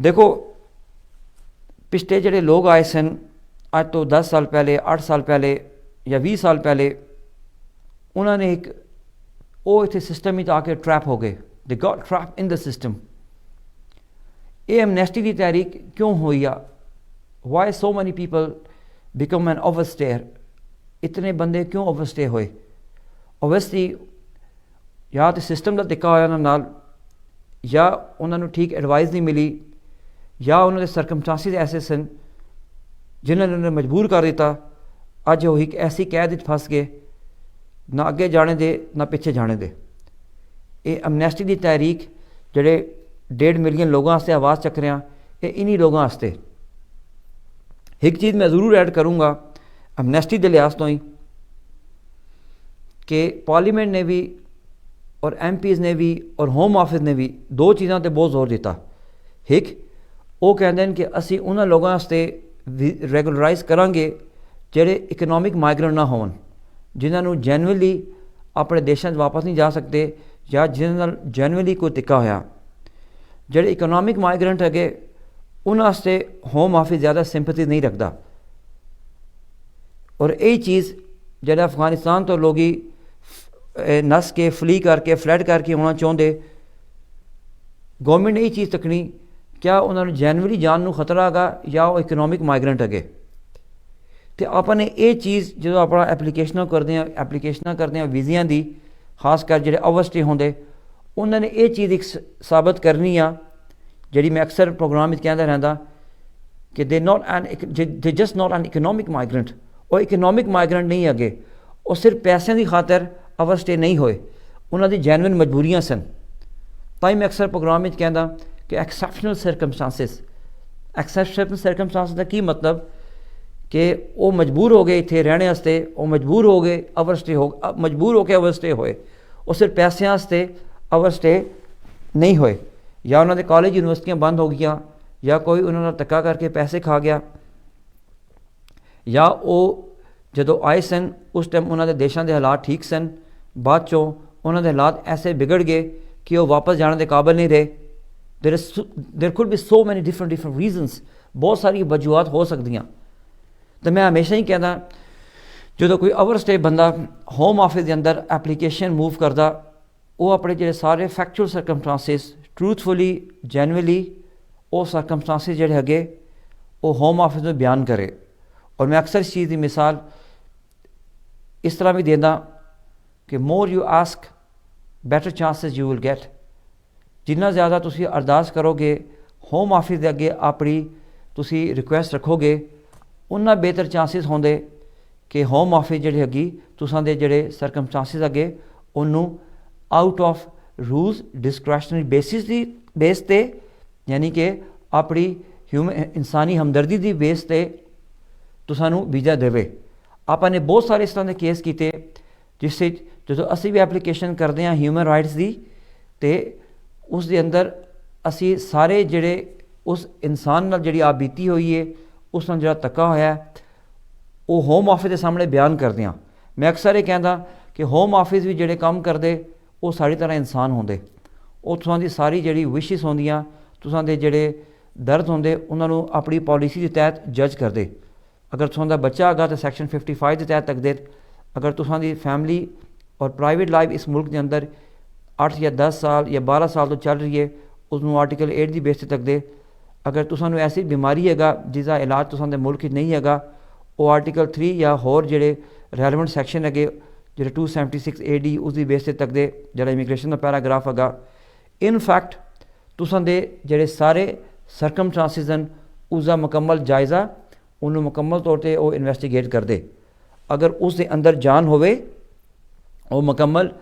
A: ਦੇਖੋ, ਪਿਛਲੇ ਜਿਹੜੇ ਲੋਕ ਆਏ ਸਨ ਅੱਜ ਤੋਂ 10 ਸਾਲ ਪਹਿਲੇ, 8 ਸਾਲ ਪਹਿਲੇ ਜਾਂ 20 ਸਾਲ ਪਹਿਲੇ, ਉਹਨਾਂ ਨੇ ਉਹ ਇੱਥੇ ਸਿਸਟਮ ਵਿੱਚ ਆ ਕੇ ਟਰੈਪ ਹੋ ਗਏ। ਦੇ ਗॉट ਟਰੈਪ ਇਨ ਦ ਸਿਸਟਮ। ਇਹ ਐਮਨੈਸਟੀ ਦੀ ਤਹਿਰੀਕ ਕਿਉਂ ਹੋਈ ਆ? ਵਾਈ ਸੋ ਮੈਨੀ ਪੀਪਲ ਬਿਕਮ ਐਨ ਓਵਰਸਟੇਅਰ? ਇਤਨੇ ਬੰਦੇ ਕਿਉਂ ਓਵਰਸਟੇ ਹੋਏ? ਓਬਵੀਅਸਲੀ ਜਾਂ ਤਾਂ ਸਿਸਟਮ ਦਾ ਧੱਕਾ ਹੋਇਆ ਉਹਨਾਂ ਨਾਲ, ਜਾਂ ਉਹਨਾਂ ਨੂੰ ਠੀਕ ਐਡਵਾਈਸ ਨਹੀਂ ਮਿਲੀ, ਜਾਂ ਉਹਨਾਂ ਦੇ ਸਰਕਮਸਟੈਂਸਿਸ ਐਸੇ ਸਨ ਜਿਨ੍ਹਾਂ ਨੇ ਉਹਨੂੰ ਮਜਬੂਰ ਕਰ ਦਿੱਤਾ। ਅੱਜ ਉਹ ਇੱਕ ਐਸੀ ਕੈਦ ਵਿੱਚ ਫਸ ਗਏ, ਨਾ ਅੱਗੇ ਜਾਣੇ ਦੇ ਨਾ ਪਿੱਛੇ ਜਾਣੇ ਦੇ। ਇਹ ਐਮਨੈਸਟੀ ਦੀ ਤਹਿਰੀਕ ਜਿਹੜੇ 1.5 ਮਿਲੀਅਨ ਲੋਕਾਂ ਵਾਸਤੇ ਆਵਾਜ਼ ਚੱਕ ਰਿਹਾ, ਇਹ ਇन्हीं ਲੋਕਾਂ ਵਾਸਤੇ। ਇੱਕ ਚੀਜ਼ ਮੈਂ ਜ਼ਰੂਰ ਐਡ ਕਰੂੰਗਾ ਐਮਨੈਸਟੀ ਦੇ ਲਿਹਾਜ਼ ਤੋਂ ਹੀ, ਕਿ ਪਾਰਲੀਮੈਂਟ ਨੇ ਵੀ ਔਰ MPs ਨੇ ਵੀ ਔਰ ਹੋਮ ਆਫਿਸ ਨੇ ਵੀ 2 ਚੀਜ਼ਾਂ 'ਤੇ ਬਹੁਤ ਜ਼ੋਰ ਦਿੱਤਾ। ਇੱਕ, ਉਹ ਕਹਿੰਦੇ ਨੇ ਕਿ ਅਸੀਂ ਉਹਨਾਂ ਲੋਕਾਂ ਵਾਸਤੇ ਰੈਗੂਲਰਾਈਜ਼ ਕਰਾਂਗੇ ਜਿਹੜੇ ਇਕਨੋਮਿਕ ਮਾਈਗ੍ਰੈਂਟ ਨਾ ਹੋਣ, ਜਿਨ੍ਹਾਂ ਨੂੰ ਜੈਨੂਅਲੀ ਆਪਣੇ ਦੇਸ਼ਾਂ 'ਚ ਵਾਪਸ ਨਹੀਂ ਜਾ ਸਕਦੇ, ਜਾਂ ਜਿਹਨਾਂ ਨਾਲ ਜੈਨੂਅਲੀ ਕੋਈ ਧੱਕਾ ਹੋਇਆ। ਜਿਹੜੇ ਇਕਨੋਮਿਕ ਮਾਈਗ੍ਰੈਂਟ ਹੈਗੇ, ਉਹਨਾਂ ਵਾਸਤੇ ਹੋਮ ਆਫਿਸ ਜ਼ਿਆਦਾ ਸਿੰਪੈਥੀ ਨਹੀਂ ਰੱਖਦਾ। ਔਰ ਇਹ ਚੀਜ਼ ਜਿਹੜਾ ਅਫਗਾਨਿਸਤਾਨ ਤੋਂ ਲੋਕੀ ਨਸ ਕੇ, ਫਲੈਡ ਕਰਕੇ ਆਉਣਾ ਚਾਹੁੰਦੇ, ਗੌਰਮੈਂਟ ਨੇ ਇਹ ਚੀਜ਼ ਤੱਕਣੀ ਕਿਆ ਉਹਨਾਂ ਨੂੰ ਜੈਨੂਅਲੀ ਜਾਨ ਨੂੰ ਖਤਰਾ ਹੈਗਾ ਜਾਂ ਉਹ ਇਕਨੋਮਿਕ ਮਾਈਗ੍ਰੈਂਟ ਹੈਗੇ। ਅਤੇ ਆਪਾਂ ਨੇ ਇਹ ਚੀਜ਼ ਜਦੋਂ ਆਪਣਾ ਐਪਲੀਕੇਸ਼ਨਾਂ ਕਰਦੇ ਹਾਂ ਵੀਜ਼ਿਆਂ ਦੀ, ਖਾਸ ਕਰ ਜਿਹੜੇ ਓਵਰਸਟੇ ਹੁੰਦੇ, ਉਹਨਾਂ ਨੇ ਇਹ ਚੀਜ਼ ਇੱਕ ਸਾਬਤ ਕਰਨੀ ਆ, ਜਿਹੜੀ ਮੈਂ ਅਕਸਰ ਪ੍ਰੋਗਰਾਮ ਵਿੱਚ ਕਹਿੰਦਾ ਰਹਿੰਦਾ, ਕਿ ਦੇ ਜਸਟ ਨਾਟ ਐਨ ਇਕਨੋਮਿਕ ਮਾਈਗ੍ਰੈਂਟ। ਉਹ ਇਕਨੋਮਿਕ ਮਾਈਗ੍ਰੈਂਟ ਨਹੀਂ ਅੱਗੇ, ਉਹ ਸਿਰਫ ਪੈਸਿਆਂ ਦੀ ਖਾਤਰ ਓਵਰਸਟੇ ਨਹੀਂ ਹੋਏ, ਉਹਨਾਂ ਦੀ ਜੈਨੂਇਨ ਮਜਬੂਰੀਆਂ ਸਨ। ਤਾਂ ਹੀ ਮੈਂ ਅਕਸਰ ਪ੍ਰੋਗਰਾਮ ਵਿੱਚ ਕਹਿੰਦਾ ਕਿ ਐਕਸੈਪਸ਼ਨਲ ਸਰਕਮਸਟੈਂਸਿਸ ਦਾ ਕੀ ਮਤਲਬ, ਕਿ ਉਹ ਮਜਬੂਰ ਹੋ ਗਏ ਇੱਥੇ ਰਹਿਣ ਵਾਸਤੇ, ਉਹ ਮਜਬੂਰ ਹੋ ਕੇ ਓਵਰਸਟੇ ਹੋਏ। ਉਹ ਸਿਰਫ ਪੈਸਿਆਂ ਵਾਸਤੇ ਓਵਰਸਟੇ ਨਹੀਂ ਹੋਏ, ਜਾਂ ਉਹਨਾਂ ਦੇ ਕਾਲਜ ਯੂਨੀਵਰਸਿਟੀਆਂ ਬੰਦ ਹੋ ਗਈਆਂ, ਜਾਂ ਕੋਈ ਉਹਨਾਂ ਨਾਲ ਧੱਕਾ ਕਰਕੇ ਪੈਸੇ ਖਾ ਗਿਆ, ਜਾਂ ਉਹ ਜਦੋਂ ਆਏ ਸਨ ਉਸ ਟਾਈਮ ਉਹਨਾਂ ਦੇ ਦੇਸ਼ਾਂ ਦੇ ਹਾਲਾਤ ਠੀਕ ਸਨ, ਬਾਅਦ 'ਚੋਂ ਉਹਨਾਂ ਦੇ ਹਾਲਾਤ ਐਸੇ ਵਿਗੜ ਗਏ ਕਿ ਉਹ ਵਾਪਸ ਜਾਣ ਦੇ ਕਾਬਲ ਨਹੀਂ ਰਹੇ। ਦੇਰ ਕੁਡ ਬੀ ਸੋ ਮੈਨੀ ਡਿਫਰੈਂਟ ਰੀਜ਼ਨਸ, ਬਹੁਤ ਸਾਰੀ ਵਜੂਹਾਤ ਹੋ ਸਕਦੀਆਂ। ਅਤੇ ਮੈਂ ਹਮੇਸ਼ਾ ਹੀ ਕਹਿੰਦਾ, ਜਦੋਂ ਕੋਈ ਓਵਰਸਟੇ ਬੰਦਾ ਹੋਮ ਆਫਿਸ ਦੇ ਅੰਦਰ ਐਪਲੀਕੇਸ਼ਨ ਮੂਵ ਕਰਦਾ, ਉਹ ਆਪਣੇ ਜਿਹੜੇ ਸਾਰੇ ਫੈਕਚੁਅਲ ਸਰਕਮਸਟੈਂਸਿਸ ਟਰੂਥਫੁਲੀ, ਜੈਨੂਅਲੀ, ਉਹ ਸਰਕਮਸਟੈਂਸਿਸ ਜਿਹੜੇ ਹੈਗੇ ਉਹ ਹੋਮ ਆਫਿਸ ਨੂੰ ਬਿਆਨ ਕਰੇ। ਔਰ ਮੈਂ ਅਕਸਰ ਇਸ ਚੀਜ਼ ਦੀ ਮਿਸਾਲ ਇਸ ਤਰ੍ਹਾਂ ਵੀ ਦਿੰਦਾ ਕਿ more you ask better chances you will get. ਜਿੰਨਾ ਜ਼ਿਆਦਾ ਤੁਸੀਂ ਅਰਦਾਸ ਕਰੋਗੇ, ਹੋਮ ਆਫਿਸ ਦੇ ਅੱਗੇ ਆਪਣੀ ਤੁਸੀਂ ਰਿਕੁਐਸਟ ਰੱਖੋਗੇ, ਉਨਾ ਬਿਹਤਰ ਚਾਂਸਿਸ ਹੁੰਦੇ ਕਿ ਹੋਮ ਆਫਿਸ ਜਿਹੜੀ ਹੈਗੀ ਤੁਸਾਂ ਦੇ ਜਿਹੜੇ ਸਰਕਮਸਟੈਂਸਿਸ ਅੱਗੇ ਉਹਨੂੰ out of rules discretionary base 'ਤੇ, ਯਾਨੀ ਕਿ ਆਪਣੀ ਇਨਸਾਨੀ ਹਮਦਰਦੀ ਦੀ ਬੇਸ 'ਤੇ ਤੁਸਾਂ ਨੂੰ ਵੀਜ਼ਾ ਦੇਵੇ। ਆਪਾਂ ਨੇ ਬਹੁਤ ਸਾਰੇ ਇਸ ਤਰ੍ਹਾਂ ਦੇ ਕੇਸ ਕੀਤੇ, ਜਿਸ ਵਿੱਚ ਜਦੋਂ ਅਸੀਂ ਵੀ ਐਪਲੀਕੇਸ਼ਨ ਕਰਦੇ ਹਾਂ ਹਿਊਮਨ ਰਾਈਟਸ ਦੀ, ਅਤੇ ਉਸ ਦੇ ਅੰਦਰ ਅਸੀਂ ਸਾਰੇ ਜਿਹੜੇ ਉਸ ਇਨਸਾਨ ਨਾਲ ਜਿਹੜੀ ਆਪ ਬੀਤੀ ਹੋਈ ਹੈ, ਉਸ ਨਾਲ ਜਿਹੜਾ ਧੱਕਾ ਹੋਇਆ ਉਹ ਹੋਮ ਆਫਿਸ ਦੇ ਸਾਹਮਣੇ ਬਿਆਨ ਕਰਦੇ ਹਾਂ। ਮੈਂ ਅਕਸਰ ਇਹ ਕਹਿੰਦਾ ਕਿ ਹੋਮ ਆਫਿਸ ਵੀ ਜਿਹੜੇ ਕੰਮ ਕਰਦੇ ਉਹ ਸਾਡੀ ਤਰ੍ਹਾਂ ਇਨਸਾਨ ਹੁੰਦੇ, ਉਹ ਤੁਸਾਂ ਦੀ ਸਾਰੀ ਜਿਹੜੀ ਵਿਸ਼ਿਸ ਹੁੰਦੀਆਂ, ਤੁਸਾਂ ਦੇ ਜਿਹੜੇ ਦਰਦ ਹੁੰਦੇ ਉਹਨਾਂ ਨੂੰ ਆਪਣੀ ਪੋਲਿਸੀ ਦੇ ਤਹਿਤ ਜੱਜ ਕਰਦੇ। ਅਗਰ ਤੁਸਾਂ ਦਾ ਬੱਚਾ ਹੈਗਾ ਤਾਂ ਸੈਕਸ਼ਨ 55 ਦੇ ਤਹਿਤ ਤੱਕਦੇ। ਅਗਰ ਤੁਸਾਂ ਦੀ ਫੈਮਿਲੀ ਔਰ ਪ੍ਰਾਈਵੇਟ ਲਾਈਫ ਇਸ ਮੁਲਕ ਦੇ ਅੰਦਰ 8 ਜਾਂ 10 ਸਾਲ ਜਾਂ 12 ਸਾਲ ਤੋਂ ਚੱਲ ਰਹੀ ਹੈ ਉਸਨੂੰ ਆਰਟੀਕਲ 8 ਦੀ ਬੇਸ 'ਤੇ ਤੱਕਦੇ। ਅਗਰ ਤੁਸਾਂ ਨੂੰ ਐਸੀ ਬਿਮਾਰੀ ਹੈਗਾ ਜਿਸਦਾ ਇਲਾਜ ਤੁਸਾਂ ਦੇ ਮੁਲਕ 'ਚ ਨਹੀਂ ਹੈਗਾ, ਉਹ ਆਰਟੀਕਲ 3 ਜਾਂ ਹੋਰ ਜਿਹੜੇ ਰੈਲੇਵੈਂਟ ਸੈਕਸ਼ਨ ਹੈਗੇ ਜਿਹੜੇ 276 AD ਉਸ ਦੀ ਬੇਸ 'ਤੇ ਤੱਕਦੇ, ਜਿਹੜਾ ਇਮੀਗ੍ਰੇਸ਼ਨ ਦਾ ਪੈਰਾਗ੍ਰਾਫ ਹੈਗਾ। ਇਨ ਫੈਕਟ ਤੁਸਾਂ ਦੇ ਜਿਹੜੇ ਸਾਰੇ ਸਰਕਮਸਟੈਂਸਿਸ ਹਨ ਉਸਦਾ ਮੁਕੰਮਲ ਜਾਇਜ਼ਾ ਉਹਨੂੰ ਮੁਕੰਮਲ ਤੌਰ 'ਤੇ ਉਹ ਇਨਵੈਸਟੀਗੇਟ ਕਰਦੇ। ਅਗਰ ਉਸ ਦੇ ਅੰਦਰ ਜਾਨ ਹੋਵੇ, ਉਹ ਮੁਕੰਮਲ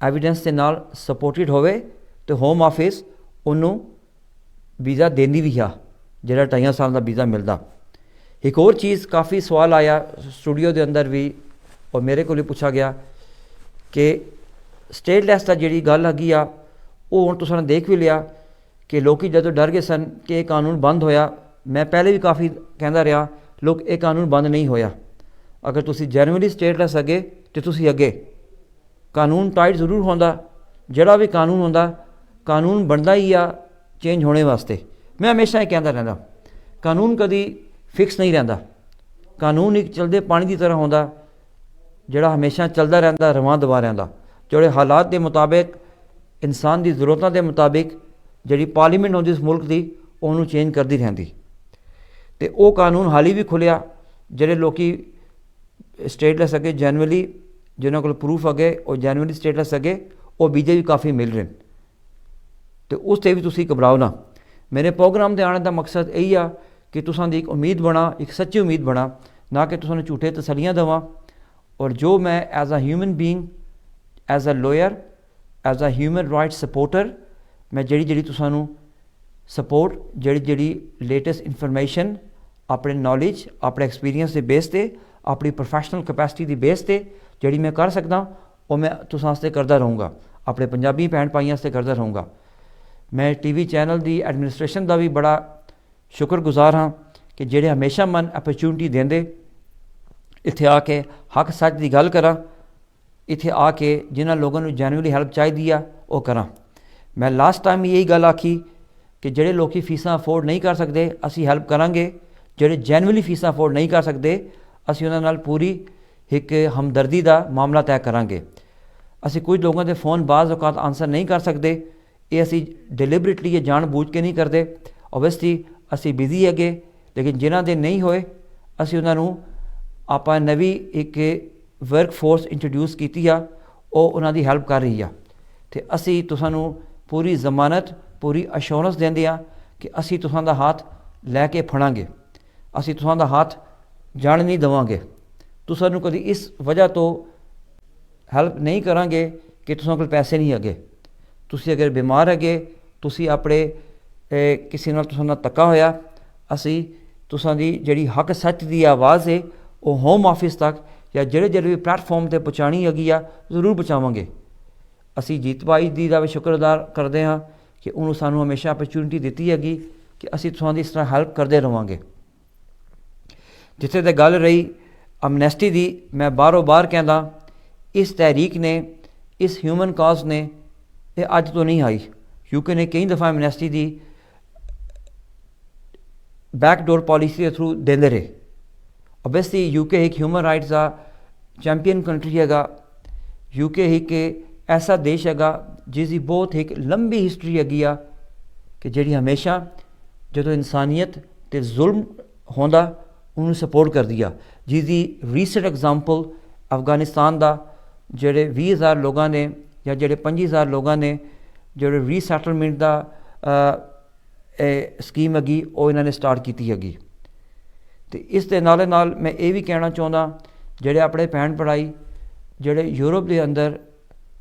A: ਐਵੀਡੈਂਸ ਦੇ ਨਾਲ ਸਪੋਰਟਡ ਹੋਵੇ ਤਾਂ ਹੋਮ ਆਫਿਸ ਉਹਨੂੰ ਵੀਜ਼ਾ ਦੇਂਦੀ ਵੀ ਆ, ਜਿਹੜਾ 2.5 ਸਾਲ ਦਾ ਵੀਜ਼ਾ ਮਿਲਦਾ। ਇੱਕ ਹੋਰ ਚੀਜ਼ ਕਾਫੀ ਸਵਾਲ ਆਇਆ ਸਟੂਡੀਓ ਦੇ ਅੰਦਰ ਵੀ ਔਰ ਮੇਰੇ ਕੋਲ ਵੀ ਪੁੱਛਿਆ ਗਿਆ ਕਿ ਸਟੇਟਲੈਸ ਦਾ ਜਿਹੜੀ ਗੱਲ ਹੈਗੀ ਆ ਉਹ ਹੁਣ ਤੁਸੀਂ ਨੇ ਦੇਖ ਵੀ ਲਿਆ ਕਿ ਲੋਕ ਜਦੋਂ ਡਰ ਗਏ ਸਨ ਕਿ ਇਹ ਕਾਨੂੰਨ ਬੰਦ ਹੋਇਆ। ਮੈਂ ਪਹਿਲੇ ਵੀ ਕਾਫੀ ਕਹਿੰਦਾ ਰਿਹਾ ਲੋਕ ਇਹ ਕਾਨੂੰਨ ਬੰਦ ਨਹੀਂ ਹੋਇਆ। ਅਗਰ ਤੁਸੀਂ ਜੈਨੂਇਨਲੀ ਸਟੇਟਲੈਸ ਅੱਗੇ ਤਾਂ ਤੁਸੀਂ ਅੱਗੇ ਕਾਨੂੰਨ ਟਾਈਟ ਜ਼ਰੂਰ ਹੁੰਦਾ। ਜਿਹੜਾ ਵੀ ਕਾਨੂੰਨ ਹੁੰਦਾ ਕਾਨੂੰਨ ਬਣਦਾ ਹੀ ਆ ਚੇਂਜ ਹੋਣੇ ਵਾਸਤੇ। ਮੈਂ ਹਮੇਸ਼ਾ ਇਹ ਕਹਿੰਦਾ ਰਹਿੰਦਾ ਕਾਨੂੰਨ ਕਦੀ ਫਿਕਸ ਨਹੀਂ ਰਹਿੰਦਾ। ਕਾਨੂੰਨ ਇੱਕ ਚਲਦੇ ਪਾਣੀ ਦੀ ਤਰ੍ਹਾਂ ਹੁੰਦਾ ਜਿਹੜਾ ਹਮੇਸ਼ਾ ਚੱਲਦਾ ਰਹਿੰਦਾ, ਰਵਾਂ ਦਵਾ ਰਹਿੰਦਾ। ਜਿਹੜੇ ਹਾਲਾਤ ਦੇ ਮੁਤਾਬਿਕ ਇਨਸਾਨ ਦੀ ਜ਼ਰੂਰਤਾਂ ਦੇ ਮੁਤਾਬਿਕ ਜਿਹੜੀ ਪਾਰਲੀਮੈਂਟ ਹੁੰਦੀ ਇਸ ਮੁਲਕ ਦੀ ਉਹਨੂੰ ਚੇਂਜ ਕਰਦੀ ਰਹਿੰਦੀ। ਅਤੇ ਉਹ ਕਾਨੂੰਨ ਹਾਲੀ ਵੀ ਖੁੱਲ੍ਹਿਆ ਜਿਹੜੇ ਲੋਕ ਸਟੇਟਲੈਸ ਅੱਗੇ ਜੈਨੂਅਲੀ ਜਿਨ੍ਹਾਂ ਕੋਲ ਪ੍ਰੂਫ ਅੱਗੇ ਉਹ ਜੈਨੂਅਲੀ ਸਟੇਟਲੈਸ ਅੱਗੇ ਉਹ ਵੀਜ਼ੇ ਵੀ ਕਾਫੀ ਮਿਲ ਰਹੇ। ਅਤੇ ਉਸ 'ਤੇ ਵੀ ਤੁਸੀਂ ਘਬਰਾਓ ਨਾ। ਮੇਰੇ ਪ੍ਰੋਗਰਾਮ ਦੇ ਆਉਣ ਦਾ ਮਕਸਦ ਇਹੀ ਆ ਕਿ ਤੁਸਾਂ ਦੀ ਇੱਕ ਉਮੀਦ ਬਣਾ, ਇੱਕ ਸੱਚੀ ਉਮੀਦ ਬਣਾ, ਨਾ ਕਿ ਤੁਸਾਂ ਨੂੰ ਝੂਠੇ ਤਸੱਲੀਆਂ ਦੇਵਾਂ। ਔਰ ਜੋ ਮੈਂ as a human being, as a lawyer, as a human right supporter, ਮੈਂ ਜਿਹੜੀ ਤੁਸਾਂ ਨੂੰ ਸਪੋਰਟ ਜਿਹੜੀ ਲੇਟੈਸਟ ਇਨਫੋਰਮੇਸ਼ਨ ਆਪਣੇ ਨੌਲੇਜ, ਆਪਣੇ ਐਕਸਪੀਰੀਅੰਸ ਦੇ ਬੇਸ 'ਤੇ, ਆਪਣੀ ਪ੍ਰੋਫੈਸ਼ਨਲ ਕਪੈਸਿਟੀ ਦੀ ਬੇਸ 'ਤੇ ਜਿਹੜੀ ਮੈਂ ਕਰ ਸਕਦਾ ਉਹ ਮੈਂ ਤੁਸਾਂ ਵਾਸਤੇ ਕਰਦਾ ਰਹੂੰਗਾ, ਆਪਣੇ ਪੰਜਾਬੀ ਭੈਣ ਭਾਈਆਂ ਵਾਸਤੇ ਕਰਦਾ ਰਹੂੰਗਾ। ਮੈਂ TV ਚੈਨਲ ਦੀ ਐਡਮਿਨਿਸਟ੍ਰੇਸ਼ਨ ਦਾ ਵੀ ਬੜਾ ਸ਼ੁਕਰਗੁਜ਼ਾਰ ਹਾਂ ਕਿ ਜਿਹੜੇ ਹਮੇਸ਼ਾ ਮਨ ਅਪਰਚੂਨਿਟੀ ਦਿੰਦੇ ਇੱਥੇ ਆ ਕੇ ਹੱਕ ਸੱਚ ਦੀ ਗੱਲ ਕਰਾਂ, ਇੱਥੇ ਆ ਕੇ ਜਿਨ੍ਹਾਂ ਲੋਕਾਂ ਨੂੰ ਜੈਨੂਅਲੀ ਹੈਲਪ ਚਾਹੀਦੀ ਆ ਉਹ ਕਰਾਂ। ਮੈਂ ਲਾਸਟ ਟਾਈਮ ਇਹੀ ਗੱਲ ਆਖੀ ਕਿ ਜਿਹੜੇ ਲੋਕ ਫੀਸਾਂ ਅਫੋਰਡ ਨਹੀਂ ਕਰ ਸਕਦੇ ਅਸੀਂ ਹੈਲਪ ਕਰਾਂਗੇ। ਜਿਹੜੇ ਜੈਨੂਅਲੀ ਫੀਸਾਂ ਅਫੋਰਡ ਨਹੀਂ ਕਰ ਸਕਦੇ ਅਸੀਂ ਉਹਨਾਂ ਨਾਲ ਪੂਰੀ ਇੱਕ ਹਮਦਰਦੀ ਦਾ ਮਾਮਲਾ ਤੈਅ ਕਰਾਂਗੇ। ਅਸੀਂ ਕੁਝ ਲੋਕਾਂ ਦੇ ਫ਼ੋਨ ਬਾਜ਼ ਔਕਾਤ ਆਨਸਰ ਨਹੀਂ ਕਰ ਸਕਦੇ, ਇਹ ਅਸੀਂ ਡਿਲੀਬਰੇਟਲੀ ਇਹ ਜਾਣ ਬੂਝ ਕੇ ਨਹੀਂ ਕਰਦੇ। ਓਬਵੀਅਸਲੀ ਅਸੀਂ ਬਿਜ਼ੀ ਹੈਗੇ, ਲੇਕਿਨ ਜਿਨ੍ਹਾਂ ਦੇ ਨਹੀਂ ਹੋਏ ਅਸੀਂ ਉਹਨਾਂ ਨੂੰ ਆਪਾਂ ਨਵੀਂ ਇੱਕ ਵਰਕ ਫੋਰਸ ਇੰਟਰੋਡਿਊਸ ਕੀਤੀ ਆ, ਉਹ ਉਹਨਾਂ ਦੀ ਹੈਲਪ ਕਰ ਰਹੀ ਆ। ਅਤੇ ਅਸੀਂ ਤੁਸਾਂ ਨੂੰ ਪੂਰੀ ਜ਼ਮਾਨਤ, ਪੂਰੀ ਅਸ਼ੋਰੈਂਸ ਦਿੰਦੇ ਹਾਂ ਕਿ ਅਸੀਂ ਤੁਸਾਂ ਦਾ ਹੱਥ ਲੈ ਕੇ ਫੜਾਂਗੇ, ਅਸੀਂ ਤੁਸਾਂ ਦਾ ਹੱਥ ਜਾਣ ਨਹੀਂ ਦੇਵਾਂਗੇ। ਤੁਸਾਂ ਨੂੰ ਕਦੀ ਇਸ ਵਜ੍ਹਾ ਤੋਂ ਹੈਲਪ ਨਹੀਂ ਕਰਾਂਗੇ ਕਿ ਤੁਸਾਂ ਕੋਲ ਪੈਸੇ ਨਹੀਂ ਹੈਗੇ। ਤੁਸੀਂ ਅਗਰ ਬਿਮਾਰ ਹੈਗੇ, ਤੁਸੀਂ ਆਪਣੇ ਕਿਸੇ ਨਾਲ ਤੁਸਾਂ ਨਾਲ ਧੱਕਾ ਹੋਇਆ, ਅਸੀਂ ਤੁਸਾਂ ਦੀ ਜਿਹੜੀ ਹੱਕ ਸੱਚ ਦੀ ਆਵਾਜ਼ ਹੈ ਉਹ ਹੋਮ ਆਫਿਸ ਤੱਕ ਜਾਂ ਜਿਹੜੇ ਵੀ ਪਲੈਟਫਾਰਮ 'ਤੇ ਪਹੁੰਚਾਉਣੀ ਹੈਗੀ ਆ ਜ਼ਰੂਰ ਪਹੁੰਚਾਵਾਂਗੇ। ਅਸੀਂ ਜੀਤ ਭਾਈ ਦੀ ਦਾ ਵੀ ਸ਼ੁਕਰ ਅਦਾ ਕਰਦੇ ਹਾਂ ਕਿ ਉਹਨੂੰ ਸਾਨੂੰ ਹਮੇਸ਼ਾ ਅਪਰਚੂਨਿਟੀ ਦਿੱਤੀ ਹੈਗੀ ਕਿ ਅਸੀਂ ਤੁਸਾਂ ਦੀ ਇਸ ਤਰ੍ਹਾਂ ਹੈਲਪ ਕਰਦੇ ਰਹਾਂਗੇ। ਜਿੱਥੇ ਤੱਕ ਗੱਲ ਰਹੀ ਅਮਨੈਸਟੀ ਦੀ, ਮੈਂ ਬਾਰੋਂ ਬਾਰ ਕਹਿੰਦਾ ਇਸ ਤਹਿਰੀਕ ਨੇ, ਇਸ ਹਿਊਮਨ ਕਾਜ਼ ਨੇ ਇਹ ਅੱਜ ਤੋਂ ਨਹੀਂ ਆਈ। UK ਨੇ ਕਈ ਦਫਾ ਅਮਨੈਸਟੀ ਦੀ ਬੈਕਡੋਰ ਪਾਲਿਸੀ ਦੇ ਥਰੂ ਦਿੰਦੇ ਰਹੇ। ਓਬਵੀਅਸਲੀ UK ਇੱਕ ਹਿਊਮਨ ਰਾਈਟਸ ਦਾ ਚੈਂਪੀਅਨ ਕੰਟਰੀ ਹੈਗਾ। UK ਇੱਕ ਐਸਾ ਦੇਸ਼ ਹੈਗਾ ਜਿਸ ਦੀ ਬਹੁਤ ਇੱਕ ਲੰਬੀ ਹਿਸਟਰੀ ਹੈਗੀ ਆ ਕਿ ਜਿਹੜੀ ਹਮੇਸ਼ਾ ਜਦੋਂ ਇਨਸਾਨੀਅਤ ਅਤੇ ਜ਼ੁਲਮ ਹੁੰਦਾ ਉਹਨੂੰ ਸਪੋਰਟ ਕਰਦੀ ਆ। ਜਿਸ ਦੀ ਰੀਸੈਂਟ ਐਗਜ਼ਾਮਪਲ ਅਫਗਾਨਿਸਤਾਨ ਦਾ ਜਿਹੜੇ 20,000 ਲੋਕਾਂ ਨੇ ਜਾਂ ਜਿਹੜੇ 25,000 ਲੋਕਾਂ ਨੇ ਜਿਹੜੇ ਰੀਸੈਟਲਮੈਂਟ ਦਾ ਸਕੀਮ ਹੈਗੀ ਉਹ ਇਹਨਾਂ ਨੇ ਸਟਾਰਟ ਕੀਤੀ ਹੈਗੀ। ਅਤੇ ਇਸ ਦੇ ਨਾਲ ਨਾਲ ਮੈਂ ਇਹ ਵੀ ਕਹਿਣਾ ਚਾਹੁੰਦਾ ਜਿਹੜੇ ਆਪਣੇ ਭੈਣ ਭਰਾਈ ਜਿਹੜੇ ਯੂਰਪ ਦੇ ਅੰਦਰ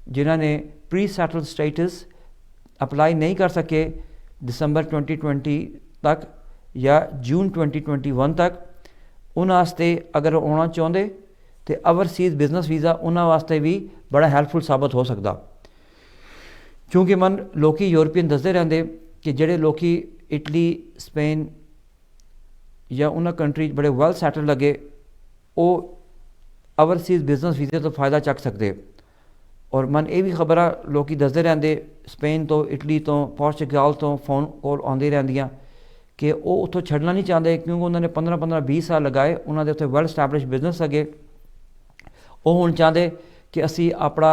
A: ਜਿਨ੍ਹਾਂ ਨੇ ਪ੍ਰੀ ਸੈਟਲ ਸਟੇਟਸ ਅਪਲਾਈ ਨਹੀਂ ਕਰ ਸਕੇ ਦਸੰਬਰ 2020 ਤੱਕ ਜਾਂ ਜੂਨ 2021 ਤੱਕ, ਉਹਨਾਂ ਵਾਸਤੇ ਅਗਰ ਆਉਣਾ ਚਾਹੁੰਦੇ ਤਾਂ ਓਵਰਸੀਜ਼ ਬਿਜ਼ਨਸ ਵੀਜ਼ਾ ਉਹਨਾਂ ਵਾਸਤੇ ਵੀ ਬੜਾ ਹੈਲਪਫੁਲ ਸਾਬਤ ਹੋ ਸਕਦਾ। ਕਿਉਂਕਿ ਲੋਕ ਯੂਰਪੀਅਨ ਦੱਸਦੇ ਰਹਿੰਦੇ ਕਿ ਜਿਹੜੇ ਲੋਕ ਇਟਲੀ, ਸਪੇਨ ਜਾਂ ਉਹਨਾਂ ਕੰਟਰੀ 'ਚ ਬੜੇ ਵੈਲ ਸੈਟਲ ਲੱਗੇ, ਉਹ ਓਵਰਸੀਜ਼ ਬਿਜ਼ਨਸ ਵੀਜ਼ੇ ਤੋਂ ਫਾਇਦਾ ਚੱਕ ਸਕਦੇ। ਔਰ ਮਨ ਇਹ ਵੀ ਖਬਰਾਂ ਲੋਕ ਦੱਸਦੇ ਰਹਿੰਦੇ, ਸਪੇਨ ਤੋਂ, ਇਟਲੀ ਤੋਂ, ਪੋਰਚੁਗਲ ਤੋਂ ਫੋਨ ਕਾਲ ਆਉਂਦੀ ਰਹਿੰਦੀਆਂ ਕਿ ਉਹ ਉੱਥੋਂ ਛੱਡਣਾ ਨਹੀਂ ਚਾਹੁੰਦੇ, ਕਿਉਂਕਿ ਉਹਨਾਂ ਨੇ 15-20 ਸਾਲ ਲਗਾਏ, ਉਹਨਾਂ ਦੇ ਉੱਥੇ ਵੈਲ ਸਟੈਬਲਿਸ਼ ਬਿਜ਼ਨਸ ਹੈਗੇ। ਉਹ ਹੁਣ ਚਾਹੁੰਦੇ ਕਿ ਅਸੀਂ ਆਪਣਾ